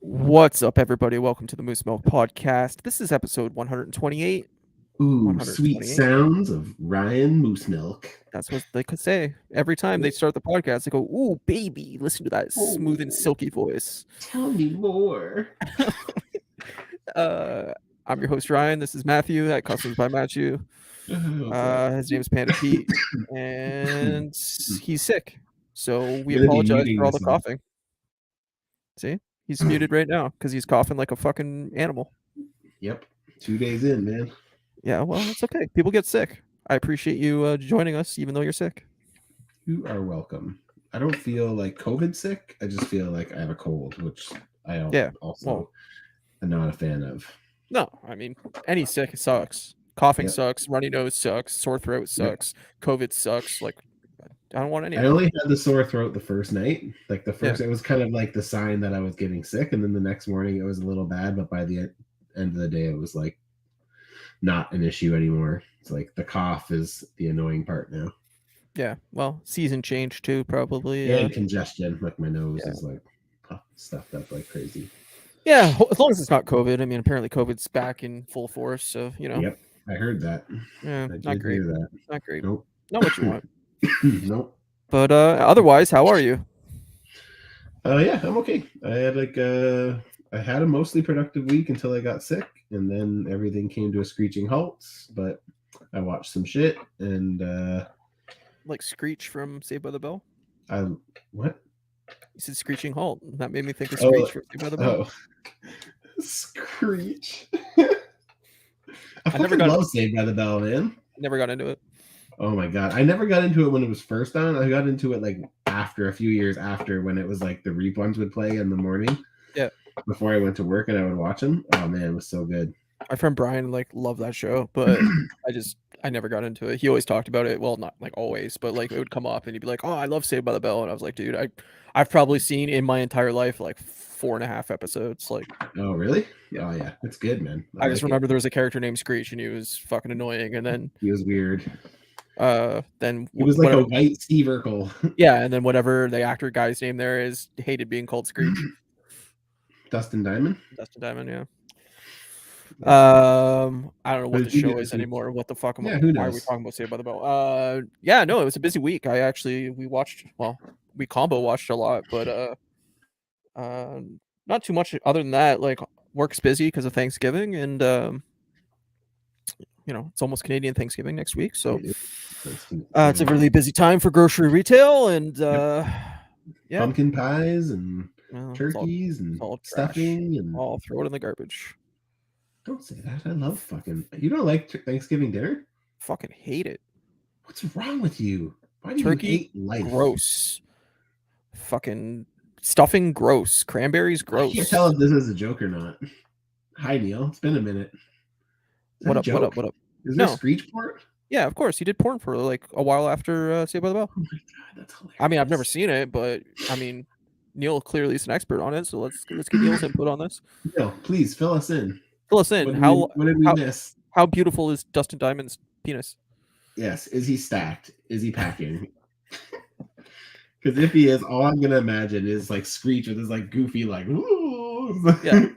What's up, everybody? Welcome to the Moose Milk Podcast. This is episode 128. Ooh, sweet 128. sounds of Ryan Moose Milk. That's what they could say. Every time they start the podcast, they go, "Ooh, baby, listen to that smooth and silky voice." Tell me more. I'm your host, Ryan. This is Matthew at Customs by Matthew. His name is Panda Pete, and he's sick. So we apologize for all the coughing. See? He's muted right now because he's coughing like a fucking animal. Yep. 2 days in, man. Yeah, well, it's okay. People get sick. I appreciate you joining us, even though you're sick. You are welcome. I don't feel like COVID sick. I just feel like I have a cold, which I also am not a fan of. No, I mean, any sick sucks. Coughing sucks. Runny nose sucks. Sore throat sucks. COVID sucks. Like, I don't want any. I only had the sore throat the first night. Like the first, it was kind of like the sign that I was getting sick, and then the next morning it was a little bad. But by the end of the day, it was like not an issue anymore. It's like the cough is the annoying part now. Yeah, well, season change too, probably. Yeah, and congestion. Like my nose is like stuffed up like crazy. Yeah, as long as it's not COVID. I mean, apparently COVID's back in full force, so you know. Yep, I heard that. Yeah, not great. Not great. Nope. Not what you want. Nope. But otherwise, how are you? Yeah, I'm okay. I had a mostly productive week until I got sick, and then everything came to a screeching halt. But I watched some shit and like Screech from Saved by the Bell. What? You said screeching halt. That made me think of Screech from Saved by the Bell. Oh, Screech. I never love Saved by the Bell, man. Never got into it. Oh my god, I never got into it when it was first on. I got into it like after a few years after, when it was like the reruns would play in the morning. Yeah. Before I went to work and I would watch them. Oh man, it was so good. My friend Brian like loved that show, but I never got into it. He always talked about it. Well, not like always, but like it would come up and he'd be like, "Oh, I love Saved by the Bell," and I was like, "Dude, I've probably seen in my entire life like 4.5 episodes." Like, oh really? Oh yeah, it's good, man. I just remember there was a character named Screech and he was fucking annoying, and then he was weird. Then he was like a white Steve Urkel. Yeah, and then whatever the actor guy's name there is hated being called Screech. Dustin Diamond. Yeah. I don't know what the show is anymore. What the fuck am I? Why are we talking about Saved by the Bell? Yeah, no, it was a busy week. We combo watched a lot, but not too much other than that. Like, work's busy because of Thanksgiving, and you know, it's almost Canadian Thanksgiving next week, so it's a really busy time for grocery retail, and yeah, pumpkin pies and turkeys and stuffing and all throw it in the garbage. Don't say that. I love fucking. You don't like Thanksgiving dinner? Fucking hate it. What's wrong with you? Why do Turkey, you hate life? Gross. Fucking stuffing, gross. Cranberries, gross. I can't tell if this is a joke or not. Hi, Neil. It's been a minute. What up? Is there Screech porn? Yeah, of course. He did porn for like a while after Saved by the Bell. Oh my god, that's hilarious. I mean, I've never seen it, but I mean, Neil clearly is an expert on it, so let's get Neil's input on this. Neil, please fill us in. Fill us in. What did we miss? How beautiful is Dustin Diamond's penis? Yes. Is he stacked? Is he packing? Because if he is, all I'm gonna imagine is like Screech with his like goofy like. Ooh. Yeah.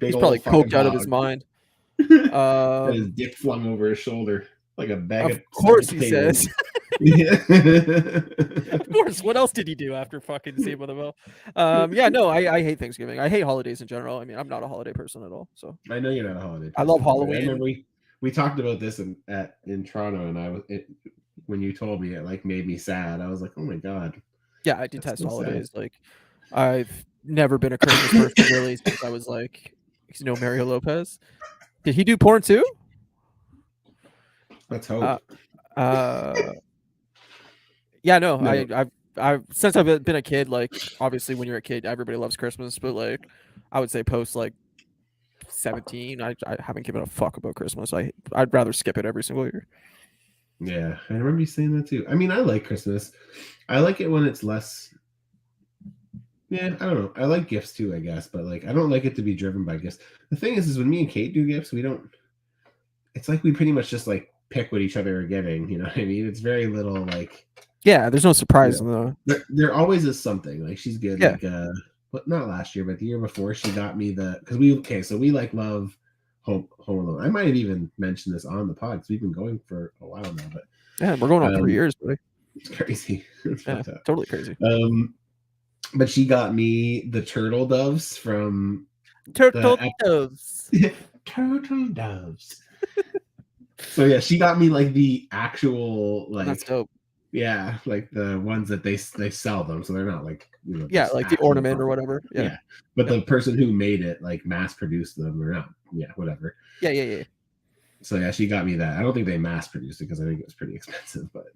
He's probably coked out of his mind. His dick flung over his shoulder like a bag of. Of course, he says. Of course. What else did he do after fucking Saved by the Bell? Yeah, no, I hate Thanksgiving. I hate holidays in general. I mean, I'm not a holiday person at all. So I know you're not a holiday person. I love Halloween. I remember we talked about this in Toronto, and when you told me, it like made me sad. I was like, oh my god. Yeah, I detest holidays. Sad. Like, I've never been a Christmas person really since I was like, you know, Mario Lopez. Did he do porn too? Let's hope. Yeah, no. I've since I've been a kid, like obviously when you're a kid, everybody loves Christmas, but like I would say post like 17, I haven't given a fuck about Christmas. I'd rather skip it every single year. Yeah, I remember you saying that too. I mean, I like Christmas. I like it when it's less. Yeah, I don't know. I like gifts too, I guess, but like I don't like it to be driven by gifts. The thing is when me and Kate do gifts, we don't. It's like we pretty much just like pick what each other are getting. You know what I mean? It's very little like. Yeah, there's no surprise in the. There always is something. Like she's good. Yeah. Like but not last year, but the year before, she got me because we like love Home Alone. I might have even mentioned this on the pod because we've been going for a while now, but yeah, we're going on 3 years, buddy. It's crazy. It's totally crazy. But she got me the turtle doves from Turtle doves. Turtle doves. So yeah, she got me like the actual like. That's dope. Yeah, like the ones that they sell them, so they're not like like the ornament or whatever. Yeah. But the person who made it like mass produced them or not. Yeah, whatever. Yeah. So yeah, she got me that. I don't think they mass produced it because I think it was pretty expensive, but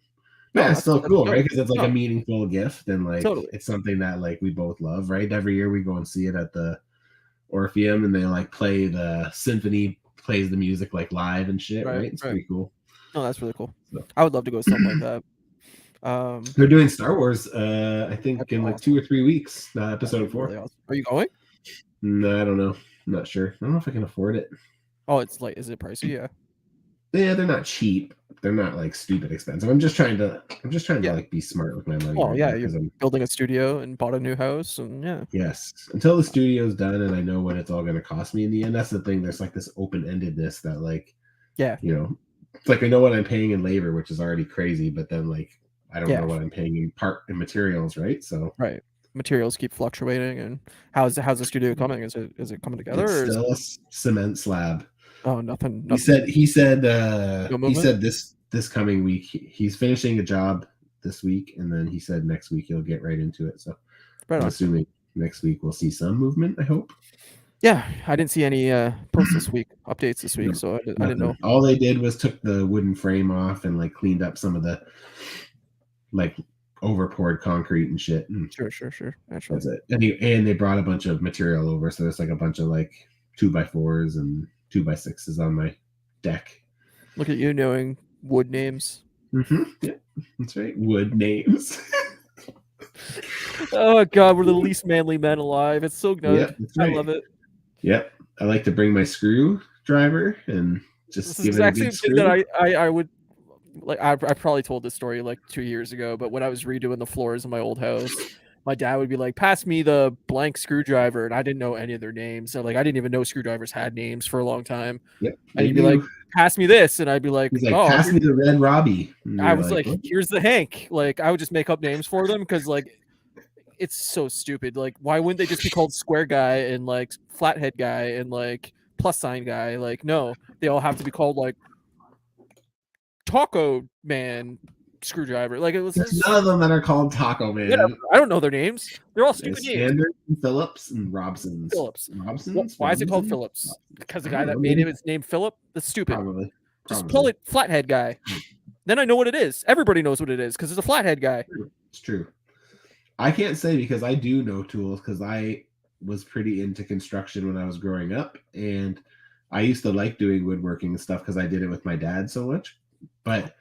yeah, it's still cool, right? Because it's like a meaningful gift and like it's something that like we both love, right? Every year we go and see it at the Orpheum and they like play the symphony, plays the music like live and shit, right? It's pretty cool. Oh, that's really cool. So. I would love to go to something like that. They're doing Star Wars, I think in like 2 or 3 weeks, episode 4. Really awesome. Are you going? No, I don't know. I'm not sure. I don't know if I can afford it. Oh, it's like, is it pricey? Yeah, they're not cheap. They're not like stupid expensive. I'm just trying to like be smart with my money. Oh yeah, you're building a studio and bought a new house, and Yes, until the studio's done and I know what it's all going to cost me in the end. That's the thing. There's like this open-endedness that like, it's like I know what I'm paying in labor, which is already crazy, but then like I don't know what I'm paying in part and materials, right? So materials keep fluctuating. And how's the studio coming? Is it coming together? It's still a cement slab. Oh, nothing. He said this coming week he's finishing a job this week, and then he said next week he'll get right into it. So I'm assuming next week we'll see some movement. I hope. Yeah, I didn't see any posts this week, updates this week, so I didn't know. All they did was took the wooden frame off and like cleaned up some of the like over poured concrete and shit. And sure. That's it. And they brought a bunch of material over, so there's like a bunch of like 2x4s and 2x6s on my deck. Look at you knowing wood names. Yeah, that's right. Wood names. Oh god, we're the least manly men alive. It's so good. I love it. Yep. I like to bring my screwdriver and just give it a good screw. That I would like. I probably told this story like 2 years ago, but when I was redoing the floors in my old house, my dad would be like, "Pass me the blank screwdriver," and I didn't know any of their names. So like, I didn't even know screwdrivers had names for a long time. Yep. And he'd be like, "Pass me this," and I'd be like, "Oh, pass me the red Robbie." I was like, "Here's the Hank." Like, I would just make up names for them because like, it's so stupid. Like, why wouldn't they just be called Square Guy and like Flathead Guy and like Plus Sign Guy? Like, no, they all have to be called like Taco Man Screwdriver. Like, it was none of them that are called Taco Man. Yeah, I don't know their names. They're all stupid names. Phillips and Robson's. Why is it called Phillips? Because the guy that made it is named Philip. That's stupid. Probably. Just call it Flathead Guy. Then I know what it is. Everybody knows what it is because it's a flathead guy. It's true. I can't say because I do know tools because I was pretty into construction when I was growing up, and I used to like doing woodworking and stuff because I did it with my dad so much. But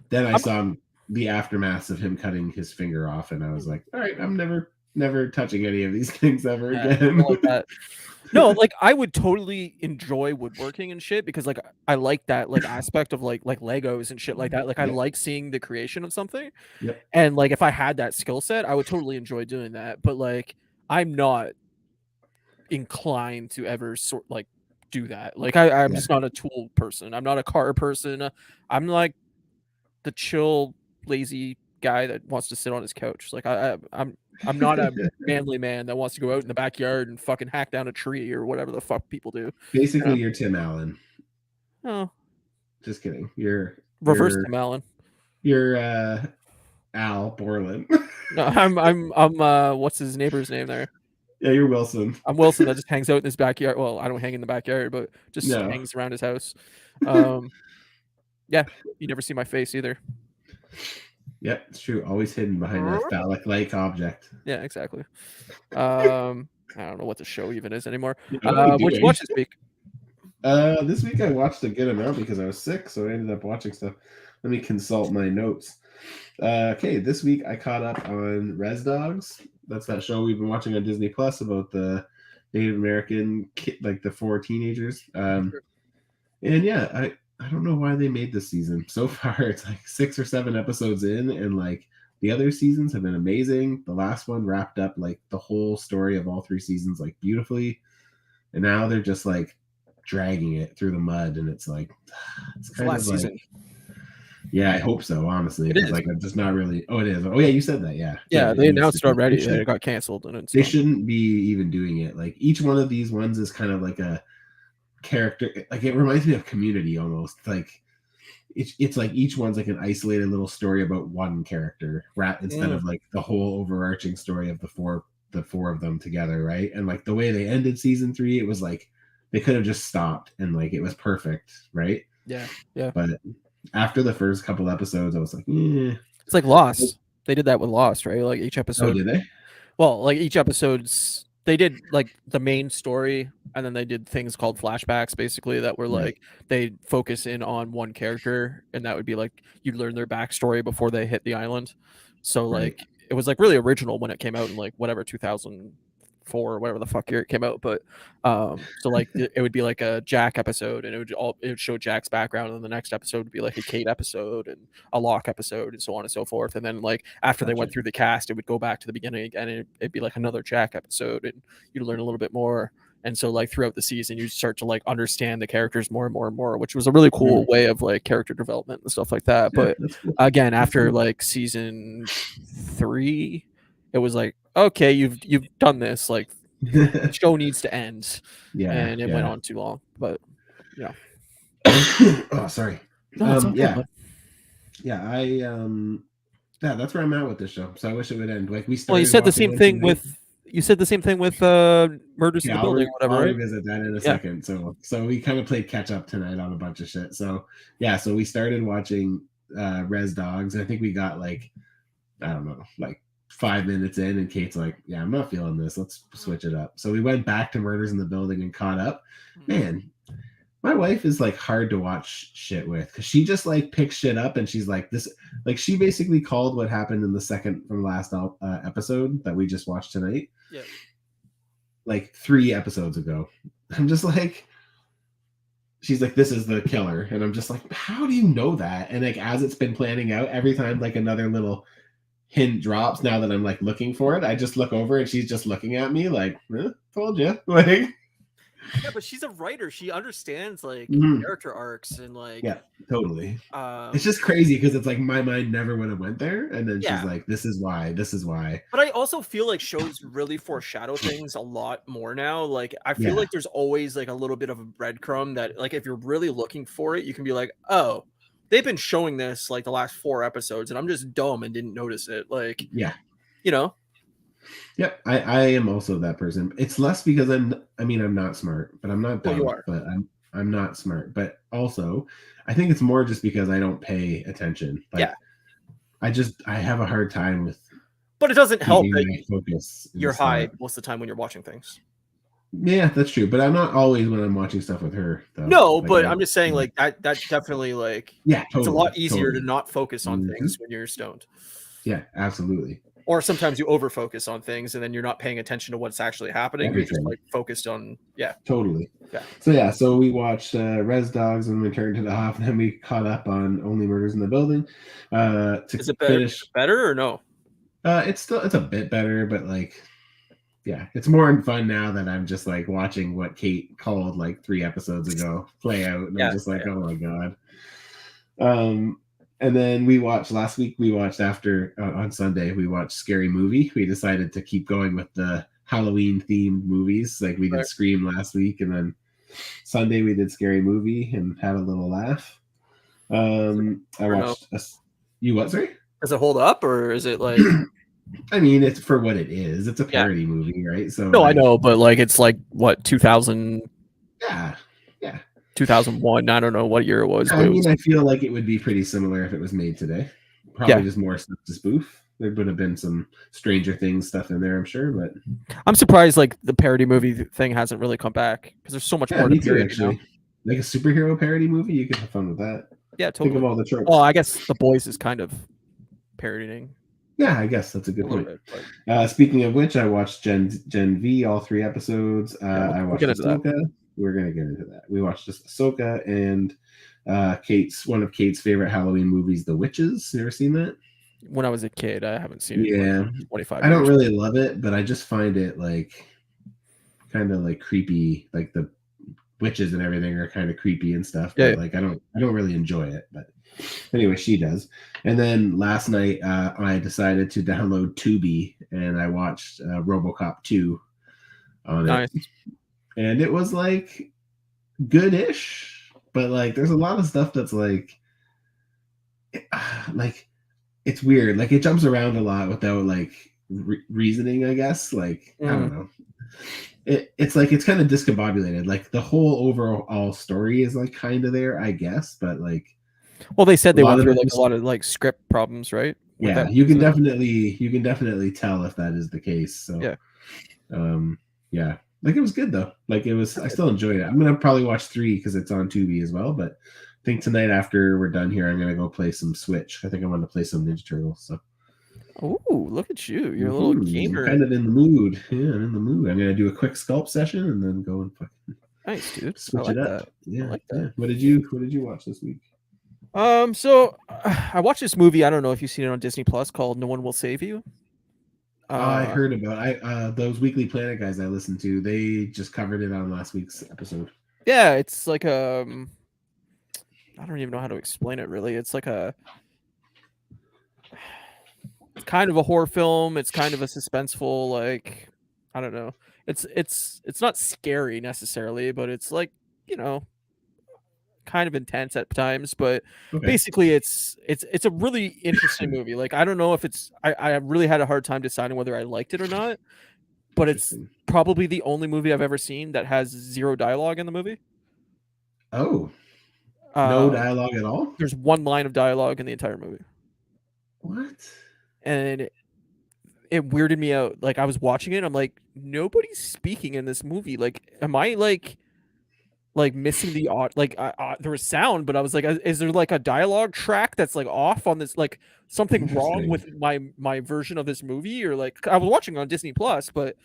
then I saw the aftermath of him cutting his finger off, and I was like, all right, I'm never touching any of these things ever again. Like that. No, like I would totally enjoy woodworking and shit because like I like that like aspect of like Legos and shit like that. Like I like seeing the creation of something. Yep. And like if I had that skill set, I would totally enjoy doing that. But like I'm not inclined to ever do that. Like I'm just not a tool person. I'm not a car person. I'm like the chill, lazy guy that wants to sit on his couch. Like I'm not a manly man that wants to go out in the backyard and fucking hack down a tree or whatever the fuck people do. Basically, you're Tim Allen. Oh, just kidding. You're reverse Tim Allen. You're Al Borland. No, I'm what's his neighbor's name there? Yeah, you're Wilson. I'm Wilson that just hangs out in his backyard. Well, I don't hang in the backyard, but just hangs around his house. Yeah, you never see my face either. Yeah, it's true. Always hidden behind a phallic-like object. Yeah, exactly. I don't know what the show even is anymore. What did you watch this week? This week I watched a good amount because I was sick, so I ended up watching stuff. Let me consult my notes. Okay, this week I caught up on Res Dogs. That's that show we've been watching on Disney Plus about the Native American kid, like the 4 teenagers. And yeah, I don't know why they made this season. So far, it's like 6 or 7 episodes in, and like the other seasons have been amazing. The last one wrapped up like the whole story of all 3 seasons like beautifully, and now they're just like dragging it through the mud, and it's like it's kind of like season. Yeah, I hope so, honestly, because like I'm just not really. Oh, it is. Oh yeah, you said that. Yeah, yeah. They announced it already. It got canceled, and they shouldn't be even doing it. Like each one of these ones is kind of like a character. Like it reminds me of Community almost. Like it's like each one's like an isolated little story about one character, instead of like the whole overarching story of the four of them together, right? And like the way they ended season 3, it was like they could have just stopped and like it was perfect, right? Yeah. But after the first couple episodes, I was like, it's like Lost. They did that with Lost, right? Like each episode. Oh, did they? Well, like each episode's they did like the main story, and then they did things called flashbacks, basically, that were like they focus in on one character, and that would be like you'd learn their backstory before they hit the island. So like it was like really original when it came out in like whatever 2004 or whatever the fuck year it came out. But so like it would be like a Jack episode, and it would show Jack's background, and then the next episode would be like a Kate episode and a Locke episode, and so on and so forth. And then like after they went through the cast, it would go back to the beginning again, and it'd be like another Jack episode, and you'd learn a little bit more. And so like throughout the season, you start to like understand the characters more and more and more, which was a really cool way of like character development and stuff like that. But again, after like season 3, it was like, okay, you've done this. Like the show needs to end. And it went on too long. But yeah. Oh, sorry. No, That's where I'm at with this show. So I wish it would end. Like we started. Well, you said the same thing with. You said the same thing with Murders in the Building, whatever. I'll revisit that in a second. So we kind of played catch up tonight on a bunch of shit. So yeah, so we started watching Res Dogs. I think we got like, I don't know, like 5 minutes in, and Kate's like, yeah, I'm not feeling this. Let's switch it up. So we went back to Murders in the Building and caught up. Man, my wife is like hard to watch shit with, because she just like picks shit up, and she's like this, like she basically called what happened in the second from last episode that we just watched tonight. Yeah. Like 3 episodes ago. I'm just like, she's like, this is the killer, and I'm just like, how do you know that? And like as it's been planning out, every time like another little hint drops, now that I'm like looking for it, I just look over and she's just looking at me like, told you. Like, yeah, but she's a writer. She understands like character arcs and like, yeah, totally. It's just crazy because it's like my mind never would have went there, and then she's like, this is why. But I also feel like shows really foreshadow things a lot more now. Like I feel like there's always like a little bit of a breadcrumb that like if you're really looking for it, you can be like, oh, they've been showing this like the last 4 episodes, and I'm just dumb and didn't notice it. Like, yeah, you know. Yep, I am also that person. It's less because I'm not smart, but I'm not dumb. You are. But I'm not smart. But also, I think it's more just because I don't pay attention. Like, I have a hard time with. But it doesn't help that focus. You're high most of the time when you're watching things. Yeah, that's true. But I'm not always when I'm watching stuff with her, though. No, like, but I'm just saying, like that definitely like totally, it's a lot easier to not focus on things when you're stoned. Yeah, absolutely. Or sometimes you over focus on things, and then you're not paying attention to what's actually happening. You're just like focused on totally. Yeah. So we watched Res Dogs and we turned it off, and then we caught up on Only Murders in the Building. Is it better or no? It's a bit better, but like, yeah, it's more fun now that I'm just like watching what Kate called like 3 episodes ago play out, and I'm just like, oh my god. And then last week we watched on Sunday, we watched Scary Movie. We decided to keep going with the Halloween themed movies. Like we did Scream last week, and then Sunday we did Scary Movie and had a little laugh. I watched you what, sorry? Does it hold up, or is it like I mean, it's for what it is. It's a parody movie, right? So no, like, I know, but like it's like what 2000 Yeah. 2001. I don't know what year it was. I mean, I feel like it would be pretty similar if it was made today. Probably just more stuff to spoof. There would have been some Stranger Things stuff in there, I'm sure. But I'm surprised like the parody movie thing hasn't really come back, because there's so much more to parody actually. Like a superhero parody movie, you could have fun with that. Yeah, totally. Think of all the tropes. Well, I guess The Boys is kind of parodying. Yeah, I guess that's a good point. Speaking of which, I watched Gen V, all 3 episodes. I watched Ahsoka. We're going to get into that. We watched just Ahsoka and one of Kate's favorite Halloween movies, The Witches. You ever seen that? when I was a kid. I haven't seen it in Yeah, 25 I don't years. really love it, but I just find it like kind of like creepy. Like the witches and everything are kind of creepy and stuff, Yeah, but like I don't really enjoy it. But anyway, she does. And then last night I decided to download Tubi and I watched RoboCop 2 on it, nice. and it was like good-ish, but like there's a lot of stuff that's like like it's weird. Like it jumps around a lot without like reasoning, I guess. Like I don't know. It's like it's kind of discombobulated. Like the whole overall story is like kind of there, I guess, but like Well, they said a they lot went of through it like a just lot of like script problems, right? With yeah, that you can season? definitely tell if that is the case. So Yeah. yeah, like it was good though. Like it was, I still enjoyed it. I'm gonna probably watch 3 because it's on Tubi as well. But I think tonight after we're done here, I'm gonna go play some Switch. I think I want to play some Ninja Turtles. So Ooh, look at you! You're a little I'm gamer. kind of in the mood. Yeah, I'm in the mood. I'm gonna do a quick sculpt session and then go and fucking Nice, dude. I switch it like up. that. I Yeah, like yeah. that. What did you watch this week? So I watched this movie. I don't know if you've seen it on Disney Plus called "No One Will Save You." I Uh, heard about those Weekly Planet guys I listened to. They just covered it on last week's episode. yeah, it's like I don't even know how to explain it really. It's like it's kind of a horror film. It's kind of a suspenseful, like, I don't know. It's not scary necessarily, but it's like, you know, kind of intense at times. But Okay, basically, it's a really interesting movie. Like, I don't know if I really had a hard time deciding whether I liked it or not. But it's interesting. probably the only movie I've ever seen that has zero dialogue in the movie. Oh, no Um, dialogue at all? there's one line of dialogue in the entire movie, What? and it weirded me out. Like I was watching it, I'm like, nobody's speaking in this movie. Like, am I like missing the odd? Like, there was sound, but I was like, is there like a dialogue track that's like off on this? Like something wrong Interesting. with my version of this movie, or like I was watching on Disney Plus, but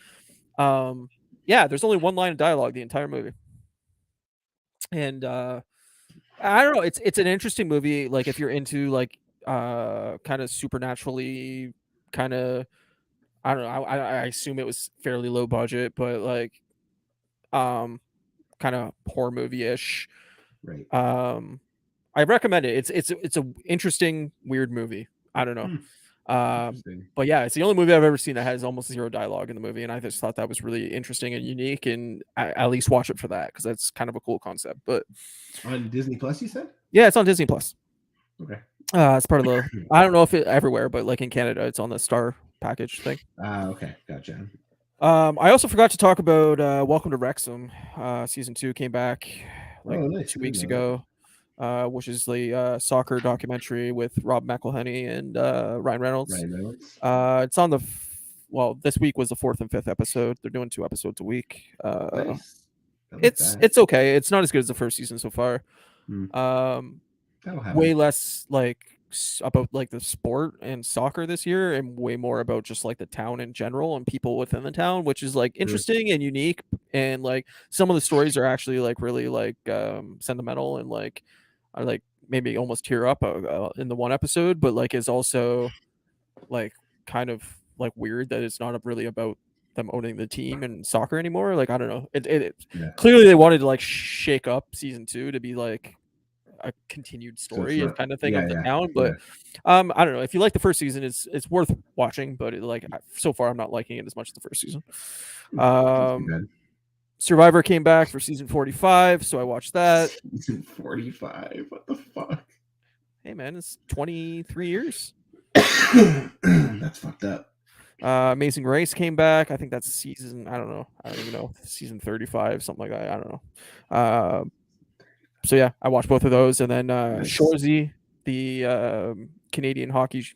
yeah, there's only one line of dialogue the entire movie, and I don't know. It's an interesting movie. Like if you're into like kind of supernaturally kind of, I don't know. I assume it was fairly low budget, but like um kind of horror movie ish. Right. I recommend it. It's a interesting weird movie. I don't know. Hmm. Um, Interesting. but yeah, it's the only movie I've ever seen that has almost zero dialogue in the movie, and I just thought that was really interesting and unique, and I at least watch it for that because that's kind of a cool concept. But On Disney Plus, you said? yeah, it's on Disney Plus. Okay. It's part of the. I don't know if it everywhere, but like in Canada, it's on the Star package thing. Okay. Gotcha. I also forgot to talk about Welcome to Wrexham. Season 2 came back like Oh, nice. 2 I didn't weeks know that. ago, which is the soccer documentary with Rob McElhenney and Ryan Reynolds. Ryan Reynolds. It's on the well, this week was the 4th and 5th episode. They're doing 2 episodes a week. Nice. I like that. It's okay. It's not as good as the first season so far. Hmm. Um, That'll happen. way less like about like the sport and soccer this year, and way more about just like the town in general and people within the town, which is like Sure. interesting and unique. And like some of the stories are actually like really like sentimental and like I like maybe almost tear up in the one episode, but like is also like kind of like weird that it's not really about them owning the team and soccer anymore. Like I don't know. Yeah. Clearly they wanted to like shake up season 2 to be like a continued So it's story not. kind of thing Yeah. of the Yeah. town. Yeah. But I don't know. If you like the first season, it's worth watching. But like so far, I'm not liking it as much as the first season. That's too bad. Survivor came back for season 45, so I watched that. Season 45. What the fuck? Hey man, it's 23 years. That's fucked up. Amazing Race came back. I think that's season. I don't know. I don't even know. Season 35, something like that. I don't know. So yeah, I watched both of those, and then Nice. Shoresy, the Canadian hockey-ish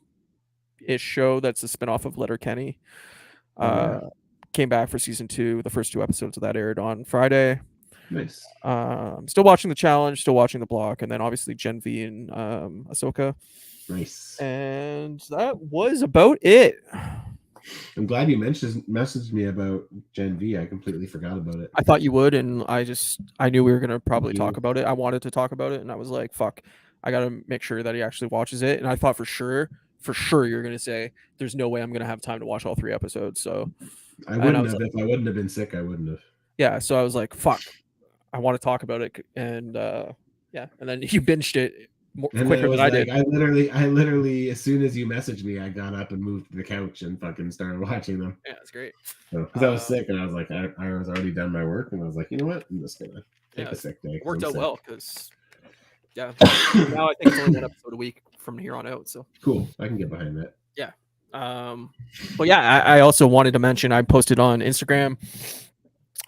show that's a spinoff of Letterkenny, came back for season 2. The first 2 episodes of that aired on Friday. Nice. Still watching the challenge, still watching the block, and then obviously Gen V and Ahsoka. Nice. And that was about it. I'm glad you messaged me about Gen V. I completely forgot about it. I thought you would, and I knew we were gonna probably Thank talk you. about it. I wanted to talk about it, and I was like, "Fuck, I gotta make sure that he actually watches it." And I thought for for sure you're going to say there's no way I'm going to have time to watch all 3 episodes. So I wouldn't have, if I wouldn't have been sick, I wouldn't have. Yeah, so I was like, fuck, I want to talk about it, and yeah, and then you binged it quicker than I did. I literally, as soon as you messaged me, I got up and moved to the couch and fucking started watching them. Yeah, it's great. Because I was sick, and I was like, I was already done my work, and I was like, you know what, I'm just gonna take a sick day. It worked out well because now I think it's only 1 episode a week from here on out. So cool, I can get behind that. Yeah, but yeah, I also wanted to mention I posted on Instagram.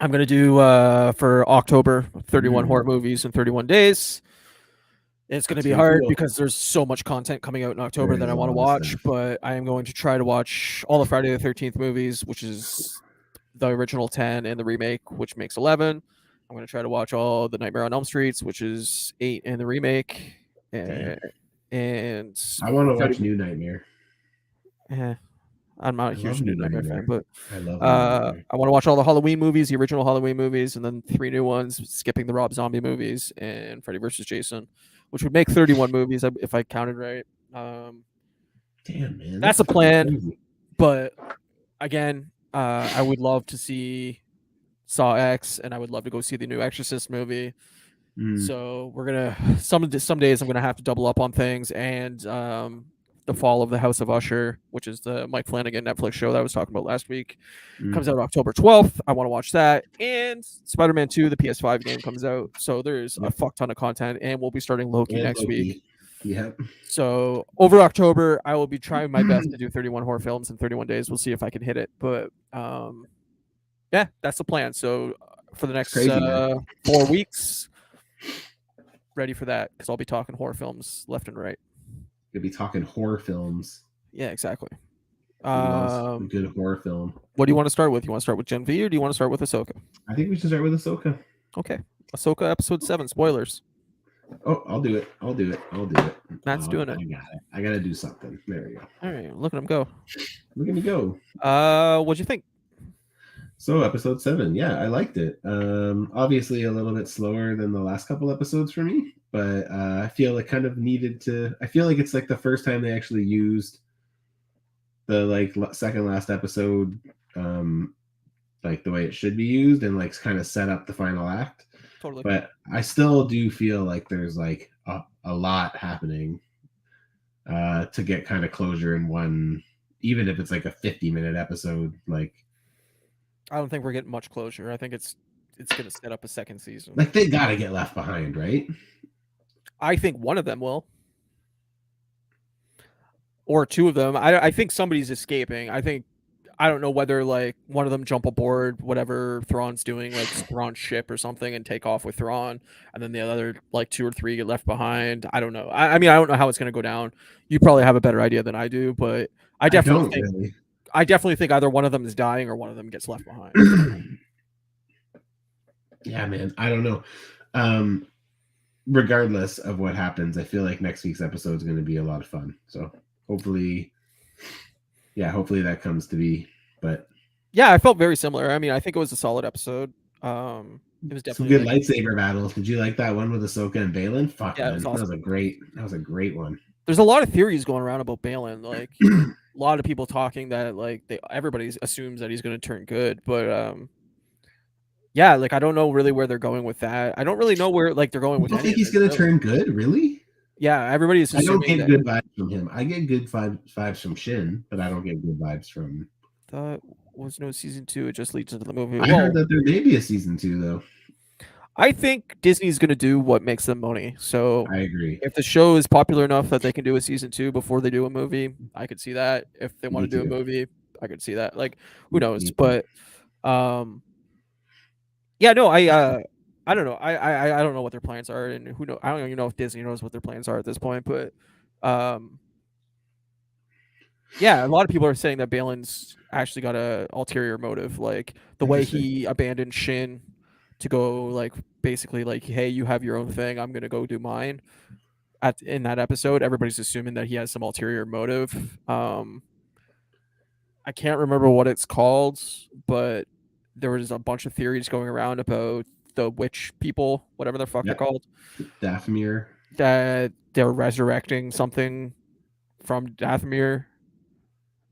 I'm gonna do for October 31 horror movies in 31 days. It's going to be hard because there's so much content coming out in October that I want to watch, but I am going to try to watch all the Friday the 13th movies, which is the original 10 and the remake, which makes 11. I'm going to try to watch all the Nightmare on Elm Streets, which is 8 and the remake. And I want to watch New Nightmare. Yeah. I'm not a huge New Nightmare fan, but I love I want to watch all the Halloween movies, the original Halloween movies, and then 3 new ones, skipping the Rob Zombie movies and Freddy vs. Jason, which would make 31 movies if I counted right. Damn, man. That's a plan. Crazy. But again, I would love to see Saw X, and I would love to go see the new Exorcist movie. So we're gonna some days I'm gonna have to double up on things, and the Fall of the House of Usher, which is the Mike Flanagan Netflix show that I was talking about last week, comes out October 12th. I want to watch that. And Spider-Man 2, the PS5 game, comes out. So there's a fuck ton of content, and we'll be starting Loki next week. Yep. So over October, I will be trying my best to do 31 horror films in 31 days. We'll see if I can hit it. But yeah, that's the plan. So for the next 4 weeks, ready for that, because I'll be talking horror films left and right. You'll be talking horror films. Yeah, exactly. A good horror film. What do you want to start with? You want to start with Gen V, or do you want to start with Ahsoka? I think we should start with Ahsoka. Okay. Ahsoka episode 7, spoilers. Oh, I'll do it. Matt's doing it. I got it. I got to do something. There we go. All right, look at him go. Look at me go. What'd you think? So episode 7, yeah, I liked it. Obviously a little bit slower than the last couple episodes for me, but I feel it kind of needed to. I feel like it's like the first time they actually used the second last episode, like the way it should be used, and like kind of set up the final act. Totally. But I still do feel like there's like a lot happening to get kind of closure in one, even if it's like a 50-minute episode. Like, I don't think we're getting much closure. I think it's going to set up a second season. Like, they got to get left behind, right? I think one of them will. Or 2 of them. I think somebody's escaping. I don't know whether like one of them jump aboard whatever Thrawn's doing, like Thrawn's ship or something, and take off with Thrawn, and then the other like 2 or 3 get left behind. I don't know. I mean, I don't know how it's going to go down. You probably have a better idea than I do, but I definitely think either one of them is dying or one of them gets left behind. Yeah, man. I don't know. Regardless of what happens, I feel like next week's episode is going to be a lot of fun. So hopefully that comes to be. But yeah, I felt very similar. I mean, I think it was a solid episode. It was definitely some good lightsaber battles. Did you like that one with Ahsoka and Balin? Fuck, yeah, man. Awesome. That was a great one. There's a lot of theories going around about Balin. Like a lot of people talking that like everybody assumes that he's going to turn good, but yeah, like I don't know really where they're going with that. I don't really know where like they're going with. You think he's going to turn good? Really? Yeah, everybody's. I don't get good vibes from him. I get good vibes from Shin, but I don't get good vibes from. That was no season 2. It just leads into the movie. I heard that there may be a season 2 though. I think Disney's going to do what makes them money. So I agree. If the show is popular enough that they can do a season 2 before they do a movie, I could see that. If they want to do a movie, I could see that. Like, who knows? But yeah, no, I don't know. I don't know what their plans are, and who knows? I don't even know if Disney knows what their plans are at this point. But yeah, a lot of people are saying that Balin's actually got a ulterior motive, like the way he abandoned Shin to go like basically like, hey, you have your own thing, I'm gonna go do mine. In that episode, everybody's assuming that he has some ulterior motive. I can't remember what it's called, but there was a bunch of theories going around about the witch people, whatever the fuck they're called. Dathomir. That they're resurrecting something from Dathomir.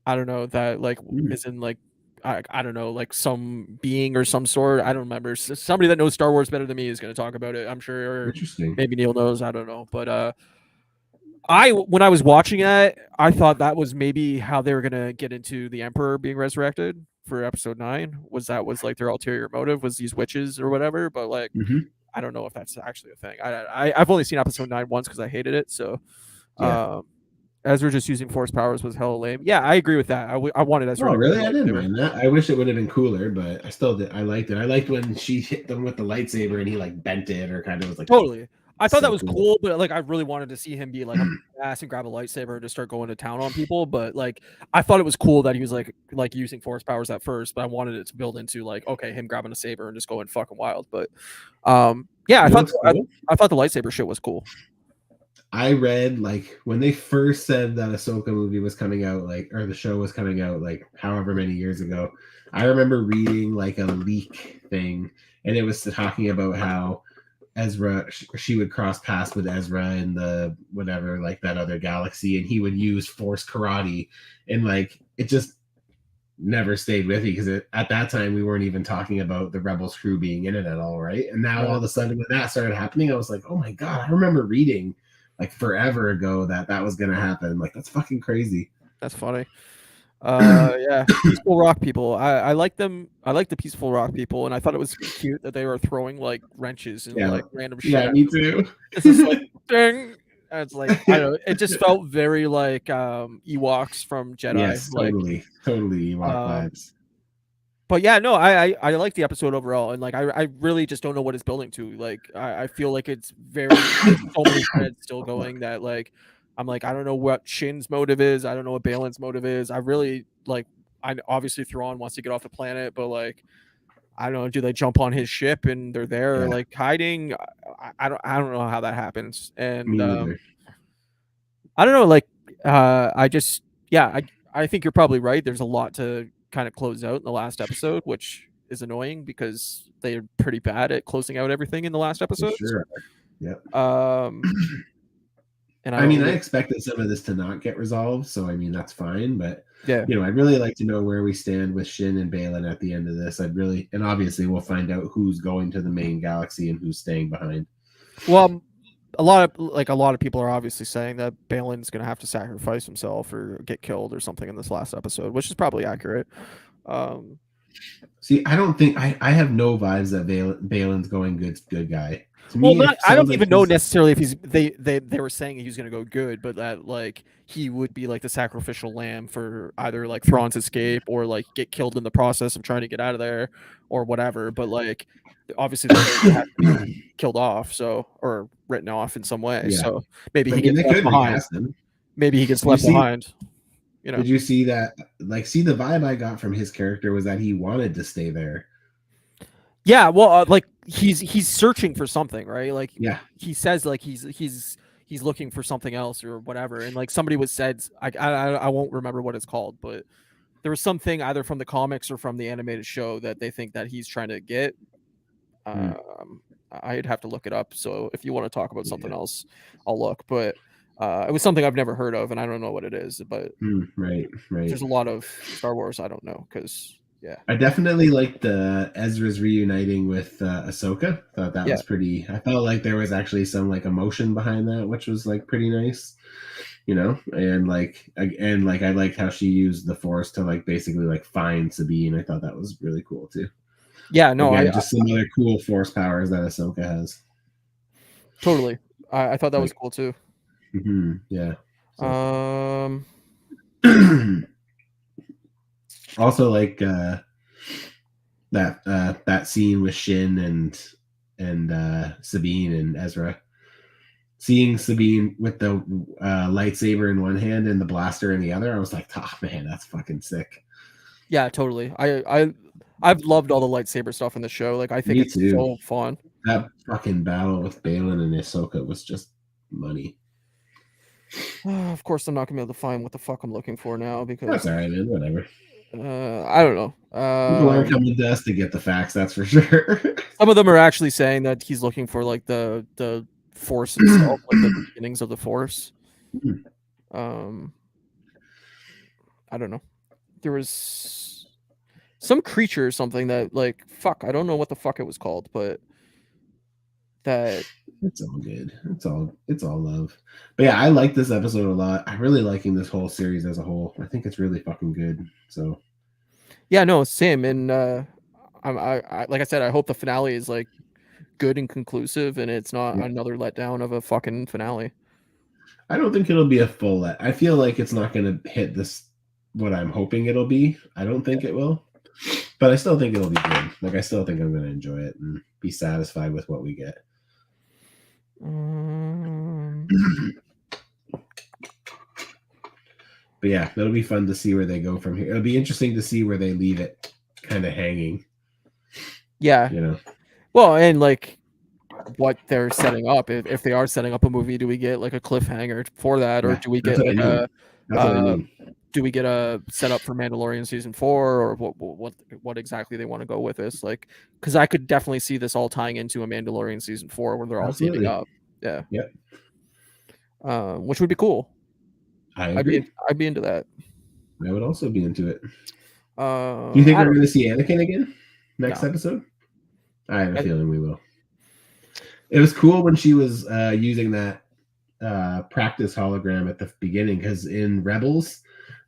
I don't know, that like is in like I don't know, like some being or some sort. I don't remember. Somebody that knows Star Wars better than me is going to talk about it, I'm sure. Or Interesting. maybe Neil knows. I don't know. But when I was watching it, I thought that was maybe how they were going to get into the Emperor being resurrected for episode 9. Was like their ulterior motive was these witches or whatever. But like, I don't know if that's actually a thing. I've only seen episode 9 once because I hated it. So, Ezra just using force powers was hella lame. Yeah, I agree with that. I wanted Ezra. Oh, really? I didn't mind that. I wish it would have been cooler, but I still did. I liked it. I liked when she hit them with the lightsaber and he like bent it or kind of was like totally. I thought that was cool, but like I really wanted to see him be like a ass and grab a lightsaber and just start going to town on people. But like I thought it was cool that he was like using force powers at first, but I wanted it to build into like, okay, him grabbing a saber and just going fucking wild. But yeah, I thought the lightsaber shit was cool. I read like when they first said that Ahsoka movie was coming out, like, or the show was coming out, like however many years ago. I remember reading like a leak thing, and it was talking about how Ezra, she would cross paths with Ezra in the whatever, like that other galaxy, and he would use force karate, and like it just never stayed with me because at that time we weren't even talking about the Rebels crew being in it at all, right? And now all of a sudden when that started happening, I was like, oh my god, I remember reading like forever ago that was gonna happen. Like that's fucking crazy. That's funny. Yeah, peaceful rock people. I like them. I like the peaceful rock people, and I thought it was cute that they were throwing like wrenches and like random shit. Yeah, me too. It's just like ding. And it's like I don't know. It just felt very like Ewoks from Jedi. Yes, totally, like, totally Ewok vibes. But yeah, no, I like the episode overall, and like I really just don't know what it's building to. Like I feel like it's very so many threads still going that like I'm like I don't know what Shin's motive is. I don't know what Balin's motive is. I really like. I obviously Thrawn wants to get off the planet, but like I don't know. Do they jump on his ship and they're there like hiding? I don't know how that happens. And Me neither. I don't know. Like I just I think you're probably right. There's a lot to kind of close out in the last episode, which is annoying because they're pretty bad at closing out everything in the last episode. Sure. Yeah. And I mean, I expected some of this to not get resolved, so I mean that's fine. But yeah, you know, I'd really like to know where we stand with Shin and Balin at the end of this. And obviously we'll find out who's going to the main galaxy and who's staying behind. Well, a lot of people are obviously saying that Balin's going to have to sacrifice himself or get killed or something in this last episode, which is probably accurate. See, I don't think I have no vibes that Balin's going good guy. Well, I don't even know necessarily if he's they were saying he's going to go good, but that like he would be like the sacrificial lamb for either like Thrawn's escape or like get killed in the process of trying to get out of there or whatever. But like obviously they have to be killed off, so or written off in some way. Yeah. So maybe he gets left behind. Maybe he gets left behind. You know. Did you see that? Like, see the vibe I got from his character was that he wanted to stay there. Yeah, well, like he's searching for something, right? Like, yeah, he says like he's looking for something else or whatever. And like somebody was said, I won't remember what it's called, but there was something either from the comics or from the animated show that they think that he's trying to get. I'd have to look it up. So if you want to talk about something else, I'll look. But it was something I've never heard of, and I don't know what it is. But right. There's a lot of Star Wars I don't know because. Yeah, I definitely liked Ezra's reuniting with Ahsoka. Thought that was pretty. I felt like there was actually some like emotion behind that, which was like pretty nice, you know. And I liked how she used the Force to like basically like find Sabine. I thought that was really cool too. Yeah, no, again, just some other cool Force powers that Ahsoka has. Totally, I thought that was cool too. Yeah. So. Also, like that scene with Shin and Sabine and Ezra, seeing Sabine with the lightsaber in one hand and the blaster in the other, I was like, "Oh man, that's fucking sick." Yeah, totally. I've loved all the lightsaber stuff in the show. Like, I think it's so fun. That fucking battle with Balin and Ahsoka was just money. Of course, I'm not gonna be able to find what the fuck I'm looking for now because that's all right, man. Whatever. I don't know. People aren't coming to us to get the facts, that's for sure. Some of them are actually saying that he's looking for like the Force itself, like the beginnings of the Force. I don't know. There was some creature or something that like fuck. I don't know what the fuck it was called, but that it's all good. It's all love. But yeah, I like this episode a lot. I'm really liking this whole series as a whole. I think it's really fucking good. So yeah, no, same. And I like I said, I hope the finale is like good and conclusive, and it's not another letdown of a fucking finale. I don't think it'll be a full let. I feel like it's not going to hit this what I'm hoping it'll be. I don't think it will, but I still think it'll be good. Like I still think I'm going to enjoy it and be satisfied with what we get. But yeah, it'll be fun to see where they go from here. It'll be interesting to see where they leave it kind of hanging. Yeah. You know. Well, and like what they're setting up. If they are setting up a movie, do we get like a cliffhanger for that, or do we get like do we get a setup for Mandalorian season 4, or what exactly they want to go with this? Like, because I could definitely see this all tying into a Mandalorian season 4 where they're all teaming up. Yeah. Yep. Which would be cool. I agree. I'd be into that. I would also be into it. Do you think we're going to see Anakin again next episode? I have a feeling we will. It was cool when she was using that practice hologram at the beginning, because in Rebels,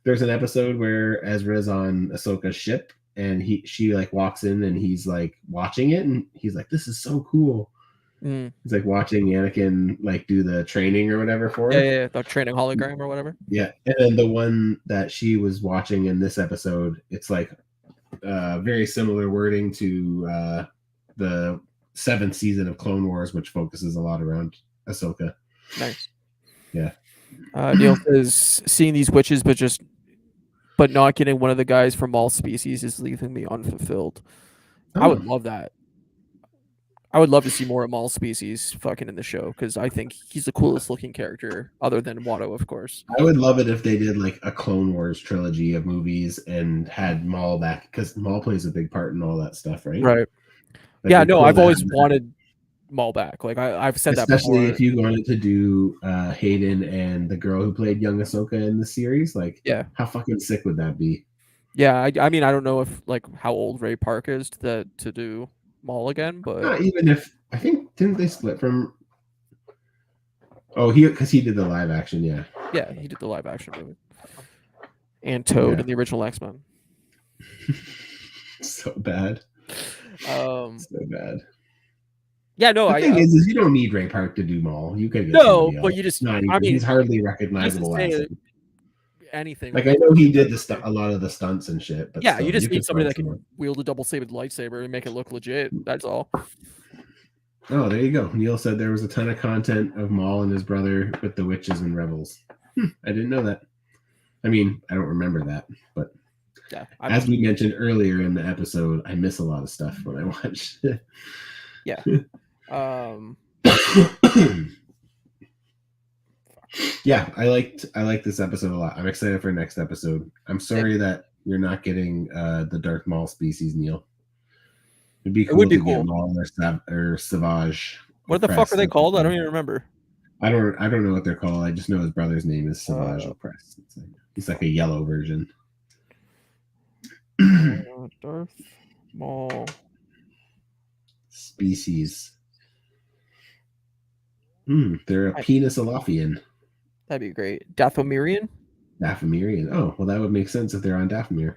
there's an episode where Ezra's on Ahsoka's ship, and she like walks in and he's like watching it, and he's like, "This is so cool." He's like watching Anakin like do the training or whatever for her. Yeah, the training hologram or whatever. Yeah, and then the one that she was watching in this episode, it's like very similar wording to the 7th season of Clone Wars, which focuses a lot around Ahsoka. Nice. Yeah. Neil says seeing these witches, but not getting one of the guys from all species is leaving me unfulfilled. I would love that. I would love to see more of Maul species fucking in the show, because I think he's the coolest looking character, other than Watto, of course. I would love it if they did like a Clone Wars trilogy of movies and had Maul back, because Maul plays a big part in all that stuff, right? Right. Like, yeah, no, I've always wanted Maul back. Like I've said that before. Especially if you wanted to do Hayden and the girl who played young Ahsoka in the series. Like, how fucking sick would that be? Yeah, I mean, I don't know if like how old Ray Park is to do Maul again, but not even if I think didn't they split from? Oh, because he did the live action, yeah, he did the live action movie, and Toad in the original X-Men. So bad. So bad. Yeah, no. The thing is you don't need Ray Park to do Maul. You could get but you just. I mean, he's hardly recognizable. Anything. Like I know he did a lot of the stunts and shit, but yeah, you just need somebody that can wield a double-sided lightsaber and make it look legit. That's all. Oh, there you go. Neil said there was a ton of content of Maul and his brother with the witches and rebels. I didn't know that. I mean, I don't remember that, but as we mentioned earlier in the episode, I miss a lot of stuff when I watch. Yeah. Yeah, I like this episode a lot. I'm excited for next episode. I'm sorry that you're not getting the Darth Maul species, Neil. It'd be cool to get Maul or Savage. What the fuck are they called? I don't even remember. I don't know what they're called. I just know his brother's name is Savage Opress. He's like a yellow version. Darth Maul species. They're a penis Elafian. That'd be great. Dathomirian? Dathomirian. Oh, well, that would make sense if they're on Dathomir.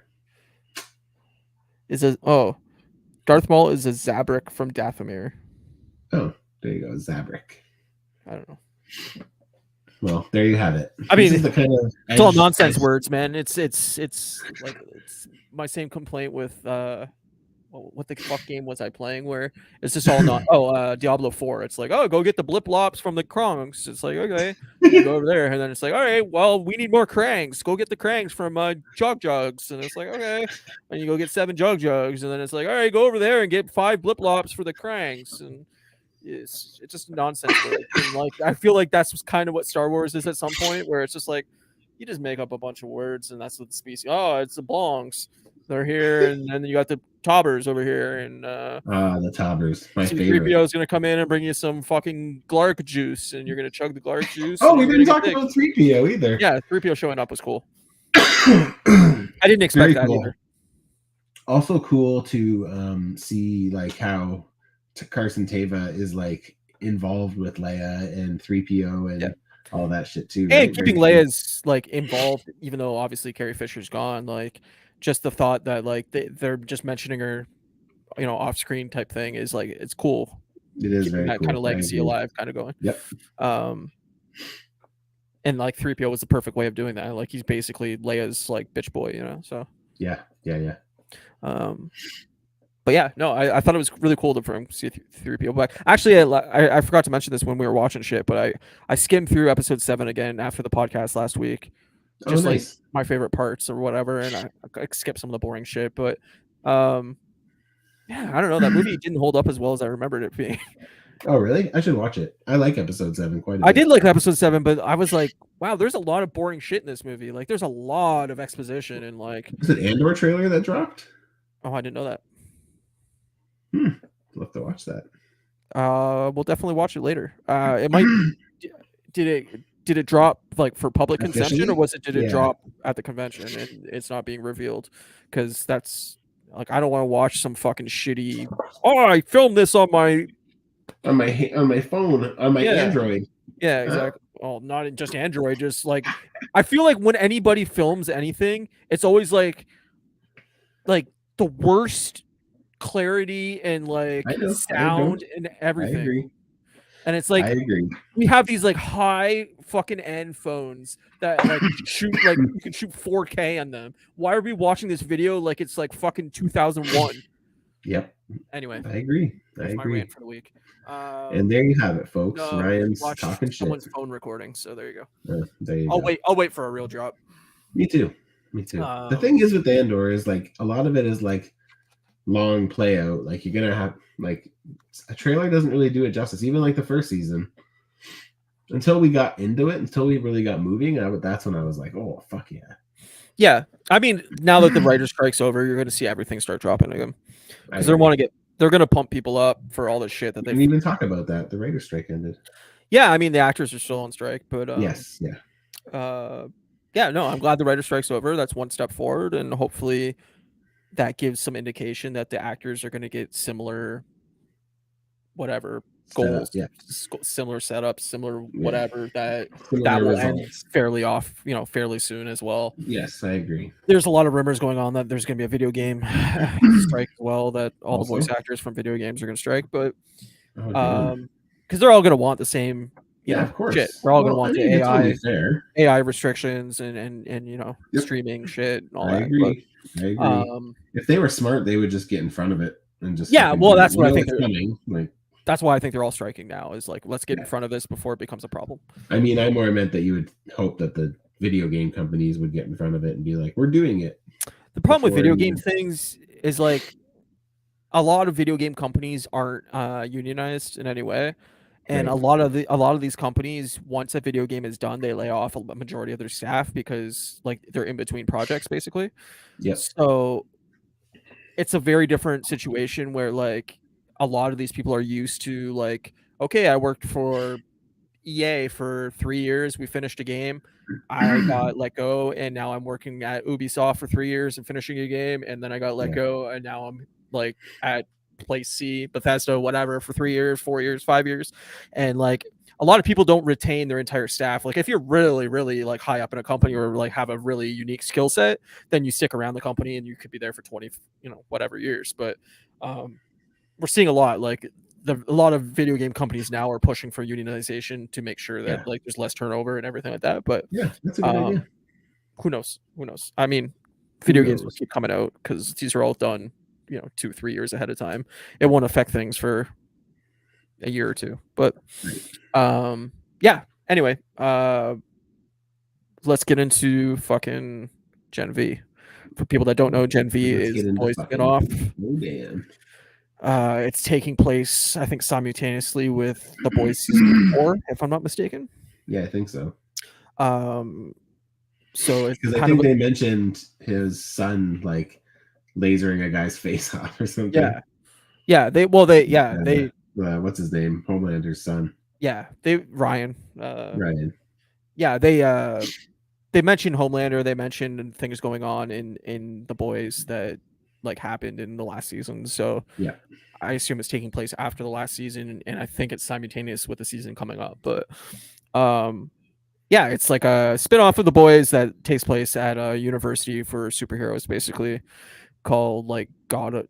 Darth Maul is a Zabrak from Dathomir. Oh, there you go, Zabrak. I don't know. Well, there you have it. I mean, it's all nonsense words, man. It's like it's my same complaint with what the fuck game was I playing where it's just all not Diablo 4. It's like, oh, go get the bliplops from the Krongs. It's like, okay, you go over there, and then it's like, all right, well, we need more Krangs. Go get the Krangs from Jog Jogs. And it's like, okay, and you go get 7 Jog Jogs, and then it's like, all right, go over there and get 5 bliplops for the Krangs. And it's just nonsense. And like I feel like that's kind of what Star Wars is at some point, where it's just like you just make up a bunch of words, and that's what the species. Oh, it's the Blongs. They're here, and then you got the Tobbers over here, and the Tobbers, my favorite. 3PO is gonna come in and bring you some fucking Glark juice, and you're gonna chug the Glark juice. Oh, we didn't talk about 3PO either. Yeah, 3PO showing up was cool. I didn't expect that either. Also cool to see like how Carson Teva is like involved with Leia and 3PO and all that shit too, right? And keeping Leia's like involved, even though obviously Carrie Fisher's gone, like just the thought that like they're just mentioning her, you know, off screen type thing is like it's cool. It is keeping very that cool. kind of legacy alive, kind of going. Yep. And like 3PO was the perfect way of doing that. Like he's basically Leia's like bitch boy, you know. So yeah. But yeah, no, I thought it was really cool for him to see 3PO back. Actually, I forgot to mention this when we were watching shit, but I skimmed through episode 7 again after the podcast last week, just like my favorite parts or whatever, and I skipped some of the boring shit. But yeah, I don't know, that movie didn't hold up as well as I remembered it being. Oh really? I should watch it. I like episode 7 quite a bit. I did like episode 7, but I was like, wow, there's a lot of boring shit in this movie. Like, there's a lot of exposition and like. Was it Andor trailer that dropped? Oh, I didn't know that. Love to watch that. We'll definitely watch it later. It might. Did it drop like for public consumption, or did it drop at the convention and it's not being revealed? Because that's like, I don't want to watch some fucking shitty. Oh, I filmed this on my phone, on my Android. Yeah, exactly. Well, not just Android, just like I feel like when anybody films anything, it's always like the worst clarity and like sound and everything. I agree. And it's like, I agree. We have these like high fucking end phones that like shoot like you can shoot 4K on them. Why are we watching this video like it's like fucking 2001? Yep. Anyway, I agree. That's my rant for the week. And there you have it, folks. Ryan's talking shit. Someone's phone recording, so there you go. There you go. I'll wait for a real drop. Me too. The thing is with Andor is like a lot of it is like long play out. Like you're gonna have like a trailer doesn't really do it justice. Even like the first season, until we got into it, until we really got moving, that's when I was like, oh fuck yeah. Yeah, I mean, now that the writer's strike's over, you're gonna see everything start dropping again because they're gonna pump people up for all the shit that they didn't even talk about that. The writer's strike ended. Yeah, I mean the actors are still on strike, but yes, yeah, no, I'm glad the writer's strike's over. That's one step forward, and hopefully that gives some indication that the actors are going to get similar, whatever goals, similar setups, similar whatever that will end fairly soon as well. Yes, I agree. There's a lot of rumors going on that there's going to be a video game strike as well, that all the voice actors from video games are going to strike, but because they're all going to want the same. Of course. Shit. We're all going to want the AI restrictions and you know, streaming shit and all that. I agree. If they were smart, they would just get in front of it and just that's what I think. That's why I think they're all striking now. Is like, let's get in front of this before it becomes a problem. I mean, I more meant that you would hope that the video game companies would get in front of it and be like, "We're doing it." The problem with video game things is like a lot of video game companies aren't unionized in any way. And a lot of these companies, once a video game is done, they lay off a majority of their staff because like they're in between projects basically. Yep. So it's a very different situation where like a lot of these people are used to like, okay, I worked for EA for 3 years. We finished a game. I got let go, and now I'm working at Ubisoft for 3 years and finishing a game, and then I got let go, and now I'm like at place C, Bethesda, whatever, for 3 years, 4 years, 5 years. And like a lot of people don't retain their entire staff. Like if you're really, really like high up in a company or like have a really unique skill set, then you stick around the company and you could be there for 20, whatever years. But we're seeing a lot, like a lot of video game companies now are pushing for unionization to make sure that like there's less turnover and everything like that. But that's a good idea. Who knows? I mean, video games will keep coming out because these are all done 2-3 years ahead of time. It won't affect things for a year or two, but anyway, let's get into fucking Gen V. For people that don't know, Gen V is Boys Spinoff. Oh damn. It's taking place, I think, simultaneously with The Boys season 4, if I'm not mistaken. Yeah, I think so. So it's because I think they mentioned his son like lasering a guy's face off or something. They what's his name? Homelander's son. Ryan. Ryan. Yeah, they mentioned Homelander, they mentioned things going on in the Boys that like happened in the last season. So yeah, I assume it's taking place after the last season, and I think it's simultaneous with the season coming up. But yeah, it's like a spin-off of the Boys that takes place at a university for superheroes, basically called like what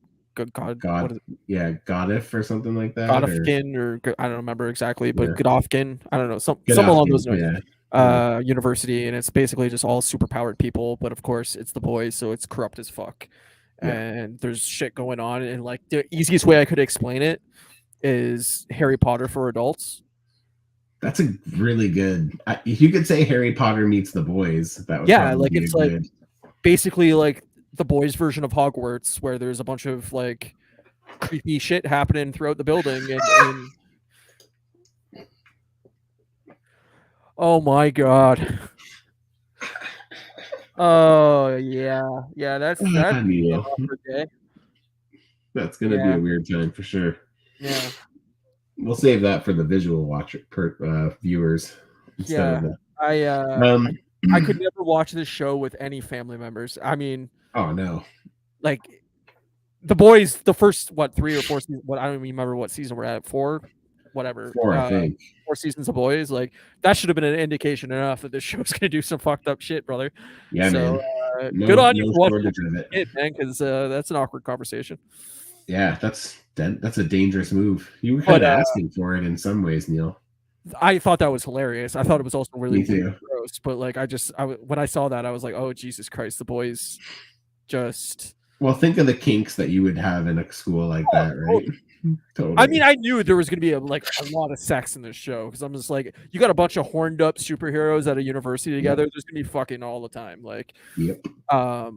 God, is it? yeah, Godif or something like that, or Godofkin, or I don't remember exactly, but yeah, Godofkin, I don't know, some along Godofkin, those lines. yeah, yeah, University, and it's basically just all superpowered people, but of course it's the Boys, so it's corrupt as fuck, yeah. and there's shit going on, and like the easiest way I could explain it is Harry Potter for adults. That's a really good. If you could say Harry Potter meets the Boys, that would Yeah, probably like be a it's like good. basically like the Boys version of Hogwarts, where there's a bunch of like creepy shit happening throughout the building, and oh my god. Oh yeah, that's an Neil. awkward day. That's gonna be Yeah, a weird time for sure. yeah, We'll save that for the visual viewers instead yeah. of the. I Um. I could never watch this show with any family members. I mean, Oh no, like the Boys, the first what 3 or 4 seasons. What I don't even remember what season we're at. 4, whatever. 4, I think. 4 seasons of Boys. Like that should have been an indication enough that this show's gonna do some fucked up shit, brother. Yeah, So man. good No, on you no for watching shortage of it. it, man, because that's an awkward conversation. Yeah, that's a dangerous move. You were But kind of asking for it in some ways, Neil. I thought that was hilarious. I thought it was also really Me too. gross. But like, when I saw that, I was like, oh Jesus Christ, the Boys just. Well, think of the kinks that you would have in a school like that, right? Totally. I mean, I knew there was going to be a lot of sex in this show because I'm just like, you got a bunch of horned up superheroes at a university together. Yep. There's going to be fucking all the time. Like, yep. But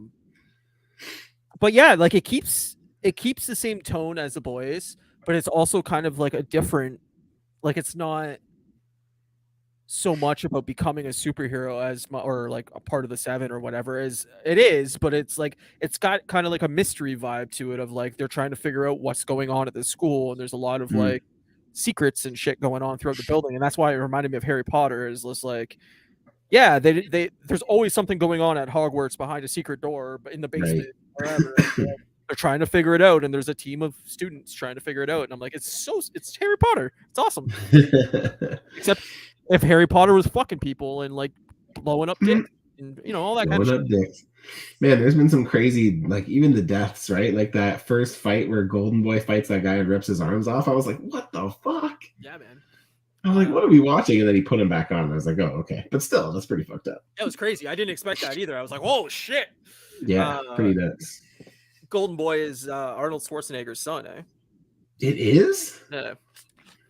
yeah, like it keeps the same tone as the Boys, but it's also kind of like a different, like it's not so much about becoming a superhero or like a part of the Seven or whatever as it is, but it's like it's got kind of like a mystery vibe to it of like they're trying to figure out what's going on at the school, and there's a lot of like secrets and shit going on throughout the building, and that's why it reminded me of Harry Potter. Is this like, yeah, they there's always something going on at Hogwarts behind a secret door, but in the basement, wherever. They're trying to figure it out, and there's a team of students trying to figure it out, and I'm like, it's Harry Potter. It's awesome. Except if Harry Potter was fucking people and like blowing up dicks and all that kind of shit. Dicks. Man, there's been some crazy, like even the deaths, right? Like that first fight where Golden Boy fights that guy and rips his arms off. I was like, what the fuck? Yeah, man. I was like, what are we watching? And then he put him back on. And I was like, oh, okay. But still, that's pretty fucked up. It was crazy. I didn't expect that either. I was like, whoa, shit. Yeah, pretty nuts. Golden Boy is Arnold Schwarzenegger's son, eh? It is? Yeah.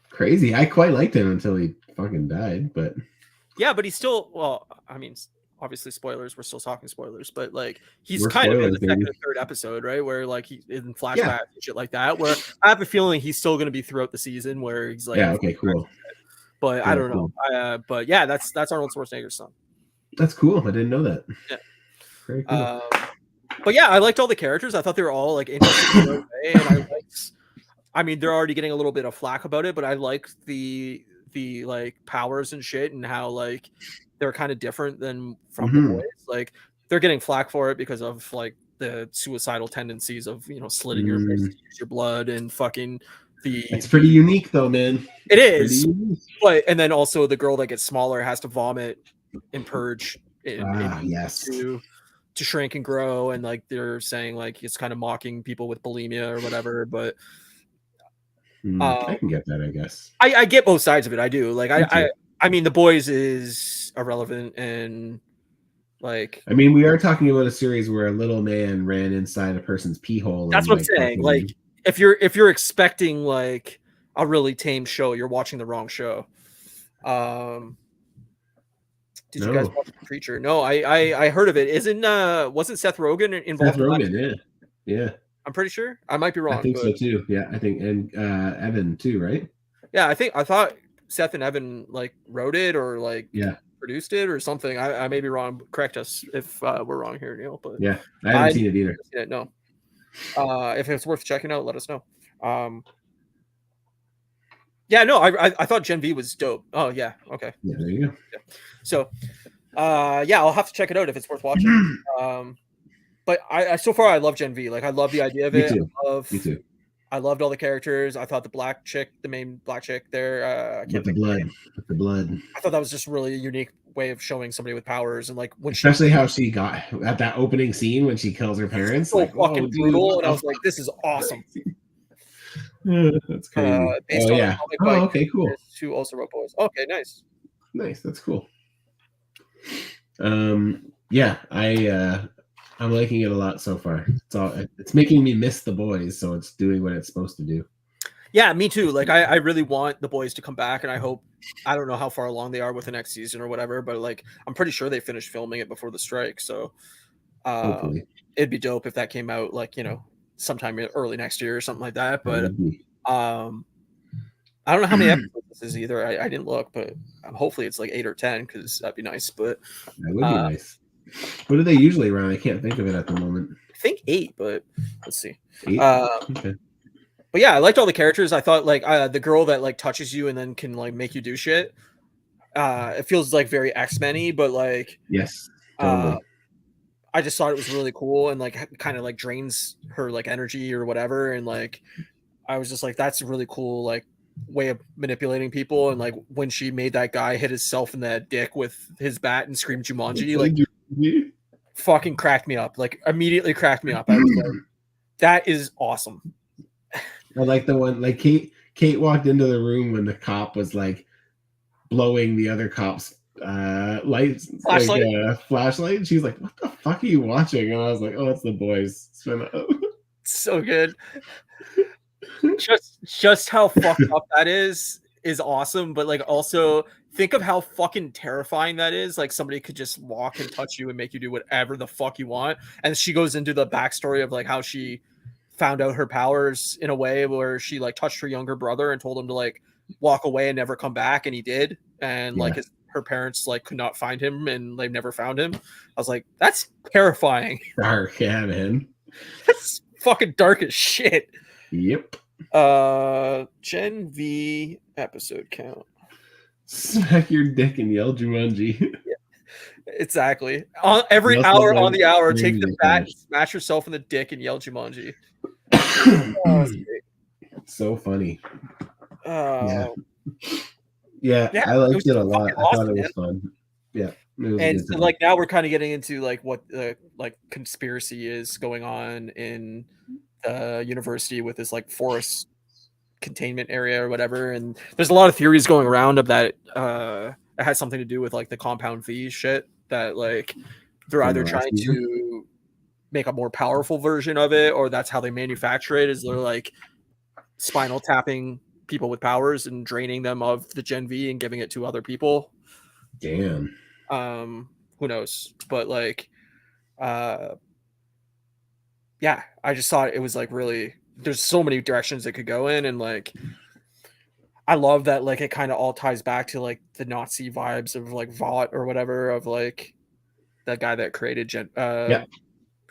Crazy. I quite liked him until he fucking died, but yeah, but he's still, well, I mean, obviously spoilers, we're still talking spoilers, but like he's kind of in the second or third episode, right, where like he in flashbacks and shit like that, where I have a feeling he's still going to be throughout the season where he's like, yeah, okay, cool, but yeah, I don't know, but yeah, that's Arnold Schwarzenegger's son. That's cool. I didn't know that. Yeah, very cool. But yeah, I liked all the characters. I thought they were all like interesting in their way, and I mean, they're already getting a little bit of flack about it, but I liked the like powers and shit, and how like they're kind of different than from the Boys. Like they're getting flack for it because of like the suicidal tendencies of slitting your wrist to use your blood and fucking It's pretty unique though, man. It is, but and then also the girl that gets smaller has to vomit and purge to shrink and grow, and like they're saying like it's kind of mocking people with bulimia or whatever, but I can get that, I guess. I get both sides of it. I do. Like I mean, the Boys is irrelevant, and like I mean, we are talking about a series where a little man ran inside a person's pee hole. That's what I'm saying. Like if you're expecting like a really tame show, you're watching the wrong show. Did you guys watch Preacher? No, I heard of it. Wasn't Seth Rogen involved? Seth Rogen, yeah. I'm pretty sure. I might be wrong. I think so too. Yeah, I think, and Evan too, right? Yeah, I thought Seth and Evan like wrote it or like produced it or something. I may be wrong. Correct us if we're wrong here, Neil. But yeah, I haven't seen it either. No. If it's worth checking out, let us know. Yeah, no, I thought Gen V was dope. Oh yeah, okay. Yeah, there you go. Yeah. So Yeah, I'll have to check it out if it's worth watching. But I so far I love Gen V. Like I love the idea of Me it. too. Me too. I loved all the characters. I thought the black chick, the main black chick there, I can't think of her name. With the blood. I thought that was just really a unique way of showing somebody with powers, and like when especially how she got at that opening scene when she kills her parents, so like fucking brutal, and I was like, this is awesome. That's crazy. Based on a comic by okay, cool. Who also wrote Boys. Okay, nice. That's cool. Yeah, I'm liking it a lot so far. It's making me miss the Boys, so it's doing what it's supposed to do. Yeah, me too. Like I really want the Boys to come back, and I hope, I don't know how far along they are with the next season or whatever, but like I'm pretty sure they finished filming it before the strike, so it'd be dope if that came out like, you know, sometime early next year or something like that. But I don't know how many episodes this is either. I didn't look, but hopefully it's like 8 or 10 because that'd be nice. But that would be nice. What are they usually around? I can't think of it at the moment. I think 8, but let's see. 8? Okay. But yeah, I liked all the characters. I thought like the girl that like touches you and then can like make you do shit. It feels like very X-Men-y, but like yes, totally. I just thought it was really cool and like kind of like drains her like energy or whatever, and like I was just like, that's a really cool like way of manipulating people. And like when she made that guy hit himself in the dick with his bat and scream Jumanji, like fucking cracked me up. Like immediately cracked me up. I was like, that is awesome. I like the one like Kate walked into the room when the cop was like blowing the other cop's lights, flashlight. Like flashlight, and she's like, what the fuck are you watching? And I was like, oh, it's the Boys Spinoff. So good. just how fucked up that is awesome, but like also think of how fucking terrifying that is. Like somebody could just walk and touch you and make you do whatever the fuck you want. And she goes into the backstory of like how she found out her powers in a way where she like touched her younger brother and told him to like walk away and never come back, and he did. And like her parents like could not find him and they've never found him. I was like, that's terrifying. Dark, yeah, man. That's fucking dark as shit. Yep. Gen V episode count. Smack your dick and yell Jumanji. Yeah, exactly. On every hour on the hour, take the bat, smash yourself in the dick, and yell Jumanji. So funny. Yeah, I liked it a lot. Awesome, I thought it was fun. Yeah. And like now we're kind of getting into like what like conspiracy is going on in the university with this like forest containment area or whatever, and there's a lot of theories going around of that it has something to do with like the compound V shit, that like they're either trying to make a more powerful version of it, or that's how they manufacture it, is they're like spinal tapping people with powers and draining them of the Gen V and giving it to other people. Damn. Who knows? But like yeah, I just thought it was like really, there's so many directions it could go in, and like I love that like it kind of all ties back to like the Nazi vibes of like Vought or whatever, of like that guy that created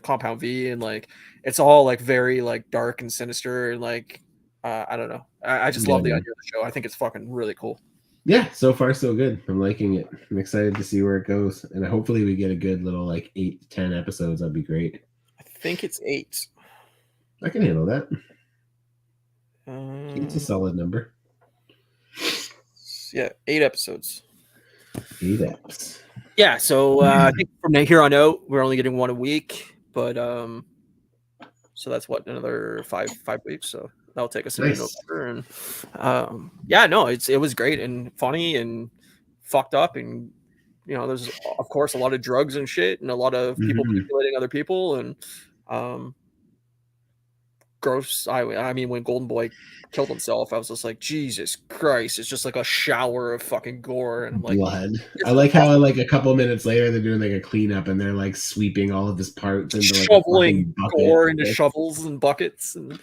Compound V, and like it's all like very like dark and sinister, and like I don't know. I just love the idea of the show. I think it's fucking really cool. Yeah, so far so good. I'm liking it. I'm excited to see where it goes, and hopefully we get a good little like 8 to 10 episodes. That'd be great. I think it's 8. I can handle that. It's a solid number. Yeah, 8 episodes. 8 eps. Yeah, so I think from here on out, we're only getting 1 a week, but so that's what, another 5 weeks. So that'll take us into November, and yeah, no, it was great and funny and fucked up, and you know, there's of course a lot of drugs and shit, and a lot of people manipulating other people, and gross. I mean, when Golden Boy killed himself, I was just like, Jesus Christ, it's just like a shower of fucking gore, and I'm like, blood. I like how like a couple minutes later they're doing like a cleanup, and they're like sweeping all of his parts into like shoveling gore into shovels and buckets, and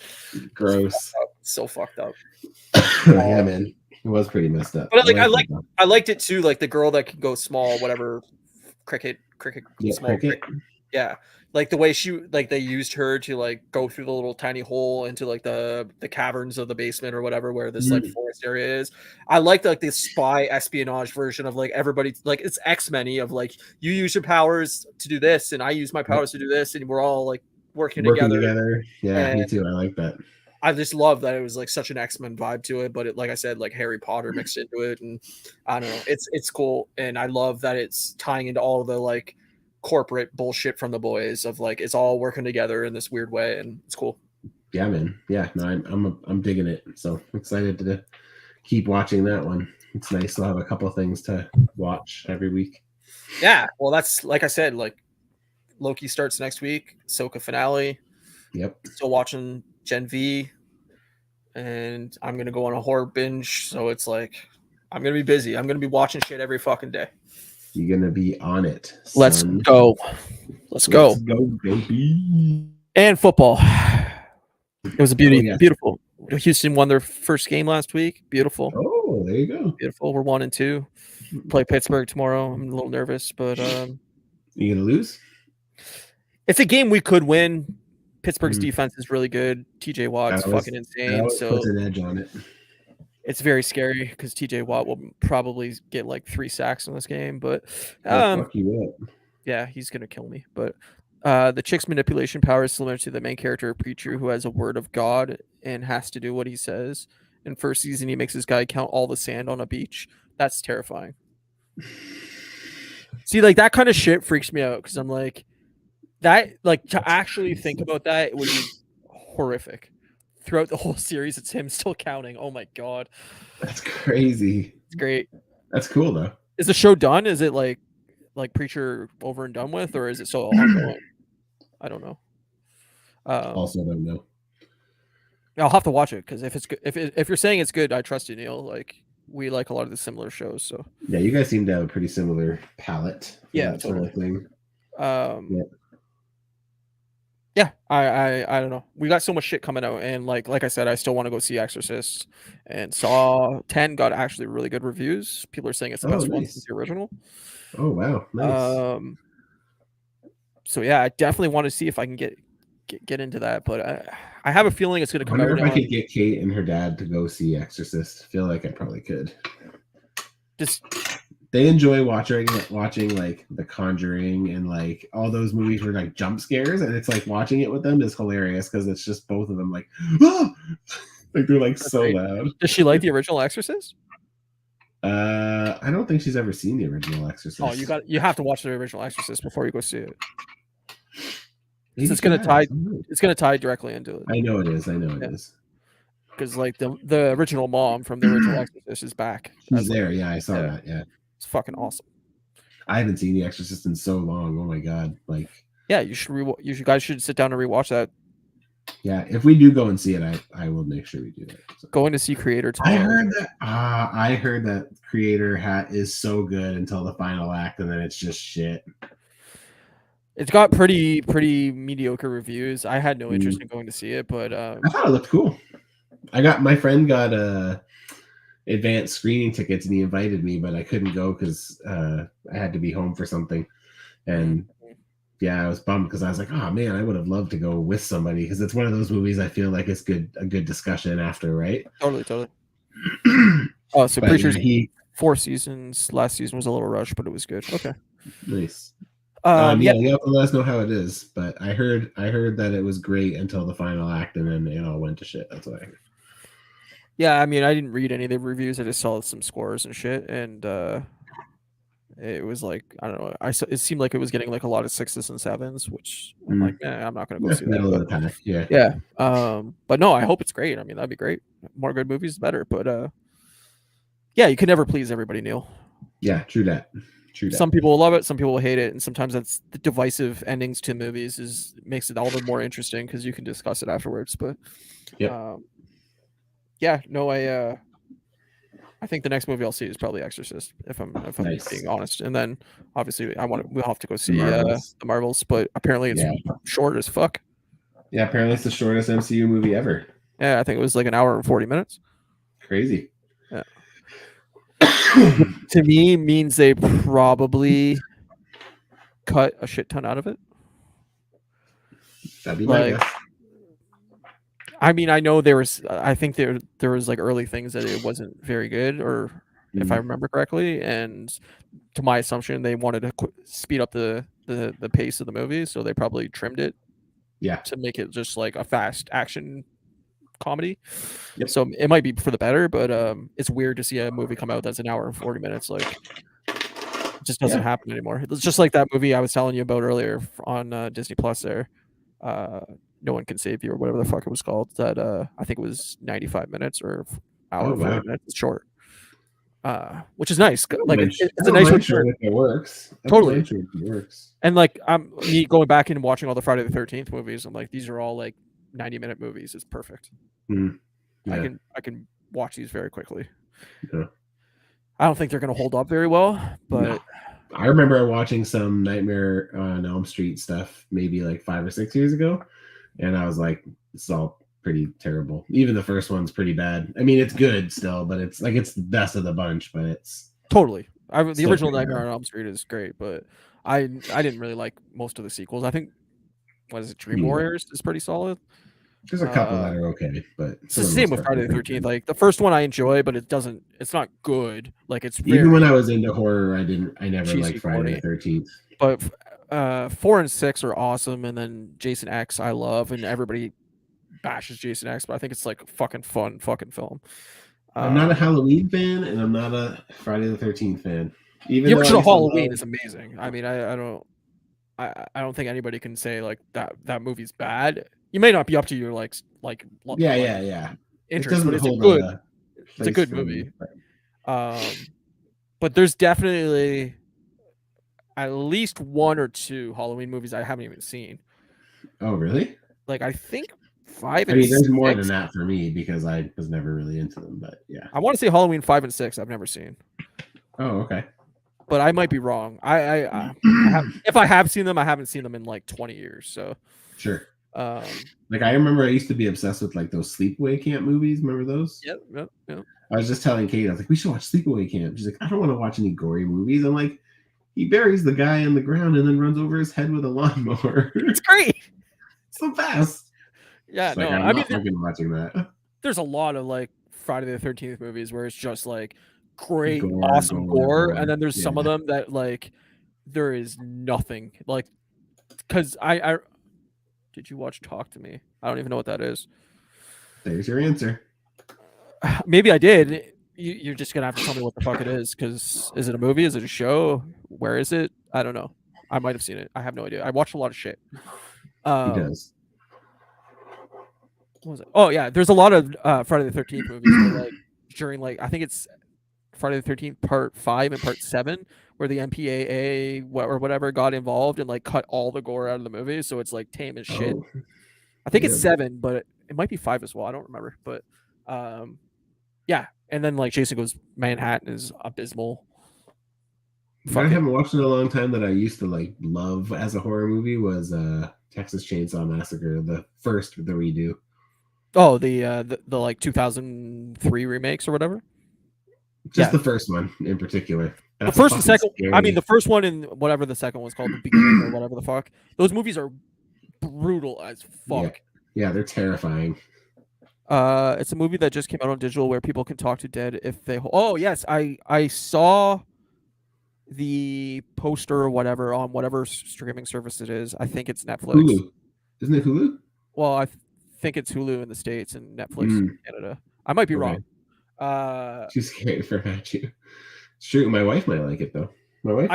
gross. So fucked up. Yeah, man, it was pretty messed up. But like I liked it too, like the girl that could go small, whatever, cricket, yeah, small cricket. Yeah, like the way they used her to like go through the little tiny hole into like the caverns of the basement or whatever where this like forest area is. I like this spy espionage version of like everybody, like it's X-Men-y of like you use your powers to do this and I use my powers to do this and we're all like working together. Yeah, And me too. I like that. I just love that it was like such an X-Men vibe to it, but it, like I said, like Harry Potter mixed into it, and I don't know, it's cool, and I love that it's tying into all the like corporate bullshit from the boys of like it's all working together in this weird way, and it's cool. Yeah, man. Yeah, no, I'm digging it. So I'm excited to keep watching that one. It's nice to have a couple of things to watch every week. Yeah, well, that's like I said, like Loki starts next week, Ahsoka finale. Yep. Still watching Gen V, and I'm gonna go on a horror binge. So it's like I'm gonna be busy. I'm gonna be watching shit every fucking day. You're gonna be on it. Son. Let's go. Let's go, baby. And football. It was a beautiful. Houston won their first game last week. Beautiful. Oh, there you go. Beautiful. We're 1-2. Play Pittsburgh tomorrow. I'm a little nervous, but you gonna lose? It's a game we could win. Pittsburgh's defense is really good. TJ Watt's fucking insane. So puts an edge on it. It's very scary because TJ Watt will probably get like 3 sacks in this game, but fuck you up. Yeah, he's gonna kill me. But the chick's manipulation power is similar to the main character, Preacher, who has a word of God and has to do what he says. In first season, he makes this guy count all the sand on a beach. That's terrifying. See, like that kind of shit freaks me out because I'm like, that, like, to actually think about that, it would be horrific. Throughout the whole series, it's him still counting. Oh my god, that's crazy. It's great. That's cool though. Is the show done? Is it like Preacher over and done with, or is it still ongoing? I don't know. Also don't know. I'll have to watch it because if it's good, if you're saying it's good, I trust you, Neil. Like we like a lot of the similar shows, so yeah, you guys seem to have a pretty similar palette. Yeah, totally. Sort of thing. Yeah, I don't know. We got so much shit coming out, and like I said, I still want to go see Exorcist. And Saw 10 got actually really good reviews. People are saying it's the best one since the original. Oh wow, nice. So yeah, I definitely want to see if I can get into that, but I have a feeling it's going to come out. If I could get Kate and her dad to go see Exorcist, I feel like I probably could. They enjoy watching like The Conjuring and like all those movies where like jump scares, and it's like watching it with them is hilarious because it's just both of them like, oh! Like they're like so loud. Does she like the original Exorcist? I don't think she's ever seen the original Exorcist. Oh, you have to watch the original Exorcist before you go see it. It's gonna tie directly into it. I know it is. Because like the original mom from the original Exorcist is back. She's there. Yeah, I saw that. Yeah. It's fucking awesome. I haven't seen The Exorcist in so long. Oh my god! Like, yeah, you guys should sit down and rewatch that. Yeah, if we do go and see it, I will make sure we do that. So. Going to see Creator tomorrow. I heard that Creator is so good until the final act, and then it's just shit. It's got pretty mediocre reviews. I had no interest in going to see it, but I thought it looked cool. My friend got advanced screening tickets and he invited me, but I couldn't go because I had to be home for something. And yeah, I was bummed because I was like, oh man, I would have loved to go with somebody because it's one of those movies I feel like it's a good discussion after, right? Totally. Oh, so Preacher's 4 seasons. Last season was a little rushed, but it was good. Okay. Nice. Yeah, you have to let us know how it is. But I heard that it was great until the final act, and then it all went to shit. That's what I heard. Yeah, I mean, I didn't read any of the reviews. I just saw some scores and shit, and it was like, I don't know. It seemed like it was getting like a lot of 6s and 7s, which I'm like, I'm not gonna go see that. Yeah. But no, I hope it's great. I mean, that'd be great. More good movies, better. But yeah, you can never please everybody, Neil. Yeah, true that. Some people will love it, some people will hate it, and sometimes that's the divisive endings to movies makes it all the more interesting because you can discuss it afterwards. But yeah, no, I think the next movie I'll see is probably Exorcist, if I'm being honest. And then obviously we'll have to go see the Marvels, but apparently it's short as fuck. Yeah, apparently it's the shortest MCU movie ever. Yeah, I think it was like an hour and 40 minutes. Crazy. Yeah. To me means they probably cut a shit ton out of it. That'd be my guess. I mean, I know I think there was like early things that it wasn't very good, or if I remember correctly, and to my assumption, they wanted to speed up the pace of the movie, so they probably trimmed it, to make it just like a fast action comedy. Yep. So it might be for the better, but it's weird to see a movie come out that's an hour and 40 minutes. Like, it just doesn't happen anymore. It's just like that movie I was telling you about earlier on Disney Plus there. No One Can Save You, or whatever the fuck it was called. That I think it was 95 minutes or hour 40 minutes. It's short, which is nice. Like it's a nice return. It works. Totally, it works. And like me going back and watching all the Friday the 13th movies, I'm like, these are all like 90-minute movies. It's perfect. I can watch these very quickly. I don't think they're going to hold up very well, but I remember watching some Nightmare on Elm Street stuff maybe like 5 or 6 years ago, and I was like, it's all pretty terrible. Even the first one's pretty bad. I mean, it's good still, but it's the best of the bunch, but it's totally. The original Nightmare on Elm Street is great, but I didn't really like most of the sequels. I think, what is it, Dream Warriors is pretty solid. There's a couple that are okay, but it's the same with Friday the 13th. Like the first one I enjoy, but it's not good. Like it's even when I was into horror, I never liked Friday the 13th. But 4 and 6 are awesome, and then Jason X I love, and everybody bashes Jason X, but I think it's like a fucking fun fucking film. I'm not a Halloween fan, and I'm not a Friday the 13th fan. Even the original Halloween is amazing. I mean, I don't think anybody can say like that movie's bad. You may not be up to your interest, but it's a good movie. But there's definitely at least 1 or 2 Halloween movies I haven't even seen. Oh, really? Like I think 5 and 6. I mean, there's more than that for me because I was never really into them, but yeah. I want to say Halloween 5 and 6 I've never seen. Oh, okay. But I might be wrong. If I have seen them, I haven't seen them in like 20 years. So sure. Like I remember I used to be obsessed with like those sleepaway camp movies. Remember those? Yep. I was just telling Kate, I was like, we should watch Sleepaway Camp. She's like, I don't want to watch any gory movies. I'm like, he buries the guy in the ground and then runs over his head with a lawnmower. It's great. So fast. Yeah, no, I'm not fucking watching that. There's a lot of like Friday the 13th movies where it's just like great, awesome gore, and then there's some of them that like there is nothing like. Because I did you watch Talk to Me? I don't even know what that is. There's your answer. Maybe I did. You're just gonna have to tell me what the fuck it is. Because is it a movie? Is it a show? Where is it? I don't know. I might have seen it. I have no idea. I watched a lot of shit. He does. What was it? Oh yeah, there's a lot of Friday the 13th movies where, like during like I think it's Friday the 13th Part 5 and Part 7 where the MPAA or whatever got involved and like cut all the gore out of the movie, so it's like tame as shit. I think it's 7, but it might be 5 as well. I don't remember, but yeah. And then like Jason Goes Manhattan is abysmal. I haven't watched in a long time that I used to like love as a horror movie was Texas Chainsaw Massacre, the redo. Oh, the like 2003 remakes or whatever. Just the first one in particular. The first and second. Scary. I mean, the first one and whatever the second one's called, the beginning or whatever the fuck. Those movies are brutal as fuck. Yeah, they're terrifying. It's a movie that just came out on digital where people can talk to dead if they. Oh yes, I saw the poster or whatever on whatever streaming service it is. I think it's Netflix. Hulu. Isn't it Hulu? Well, I think it's Hulu in the States and Netflix in Canada. I might be wrong. Too scary for Matthew. It's true. My wife might like it though. My wife.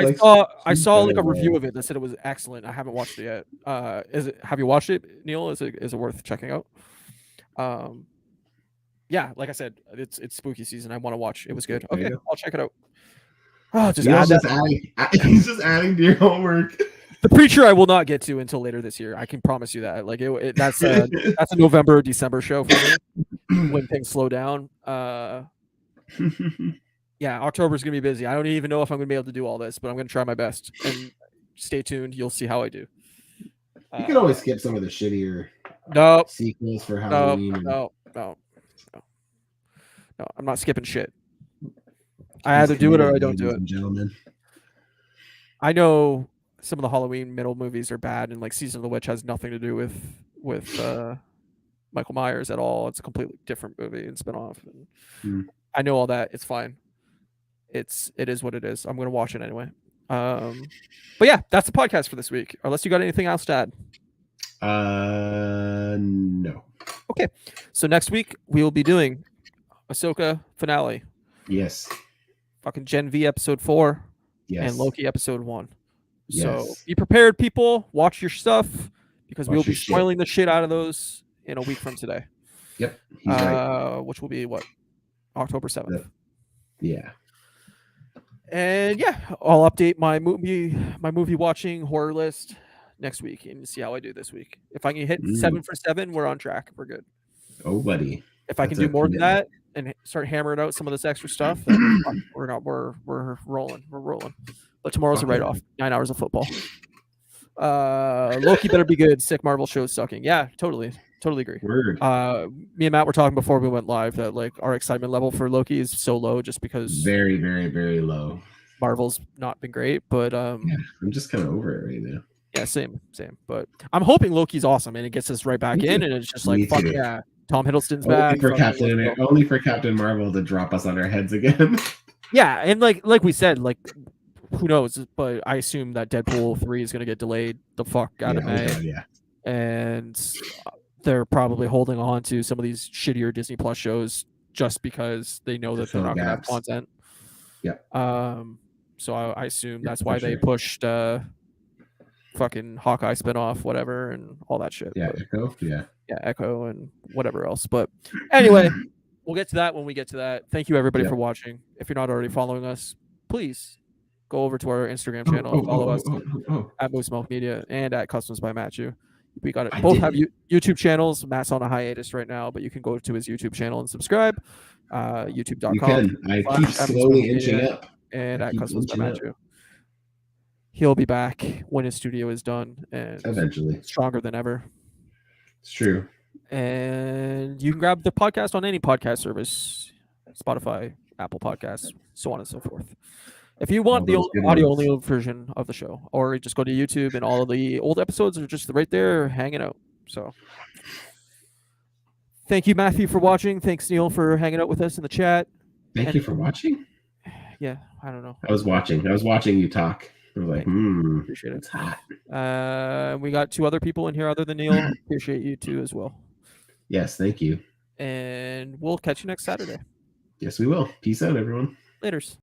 I saw like a review of it that said it was excellent. I haven't watched it yet. Have you watched it, Neil? Is it worth checking out? Yeah, like I said, it's spooky season. I want to watch. It was good. Okay, I'll check it out. Oh, he's just adding to your homework. The Preacher I will not get to until later this year. I can promise you that. Like that's a November or December show for me when things slow down. Yeah, October's gonna be busy. I don't even know if I'm gonna be able to do all this, but I'm gonna try my best. And stay tuned. You'll see how I do. You can always skip some of the shittier sequels for Halloween. No. I'm not skipping shit. I either do it or I don't do it. Gentlemen. I know some of the Halloween middle movies are bad, and like Season of the Witch has nothing to do with Michael Myers at all. It's a completely different movie and spinoff. And I know all that. It's fine. It is what it is. I'm gonna watch it anyway. But yeah, that's the podcast for this week. Unless you got anything else to add. No. Okay, so next week we will be doing Ahsoka finale. Yes. Fucking Gen V episode 4. Yes. And Loki episode 1. Yes. So be prepared, people. Watch your stuff because we'll be spoiling the shit out of those in a week from today. Yep. He's right. Which will be what? October 7th. Yeah. And yeah, I'll update my movie watching horror list next week and see how I do this week. If I can hit 7 for 7, we're on track. We're good. Oh, buddy. If I can do more than that and start hammering out some of this extra stuff, then we're rolling. We're rolling. But tomorrow's a write-off. 9 hours of football. Loki better be good. Sick Marvel shows sucking. Yeah, totally agree. Word. Me and Matt were talking before we went live that like our excitement level for Loki is so low just because very, very, very low. Marvel's not been great, but yeah, I'm just kind of over it right now. Yeah, same. But I'm hoping Loki's awesome and it gets us right back in, and it's just like fuck yeah, Tom Hiddleston's back. Only for Captain Marvel to drop us on our heads again. Yeah, and like we said, like who knows? But I assume that Deadpool 3 is going to get delayed the fuck out of May. Yeah. And they're probably holding on to some of these shittier Disney Plus shows just because they know that they're not going to have content. Yeah. So I assume that's why they pushed fucking Hawkeye spinoff, whatever, and all that shit. Yeah, Echo. Yeah, Echo and whatever else. But anyway, we'll get to that when we get to that. Thank you everybody for watching. If you're not already following us, please go over to our Instagram channel, follow us at Moose Milk Media and at Customs by Matthew. We got it. Both have YouTube channels. Matt's on a hiatus right now, but you can go to his YouTube channel and subscribe. YouTube.com. You can. I keep slowly inching up. And at Customs by Matthew. He'll be back when his studio is done and eventually stronger than ever. It's true. And you can grab the podcast on any podcast service, Spotify, Apple Podcasts, so on and so forth. If you want the audio-only version of the show, or just go to YouTube and all of the old episodes are just right there hanging out. So thank you, Matthew, for watching. Thanks, Neil, for hanging out with us in the chat. Thank you for watching. Yeah, I don't know. I was watching you talk. I was like, appreciate it. It's hot. We got 2 other people in here other than Neil. Appreciate you too as well. Yes, thank you. And we'll catch you next Saturday. Yes, we will. Peace out, everyone. Laters.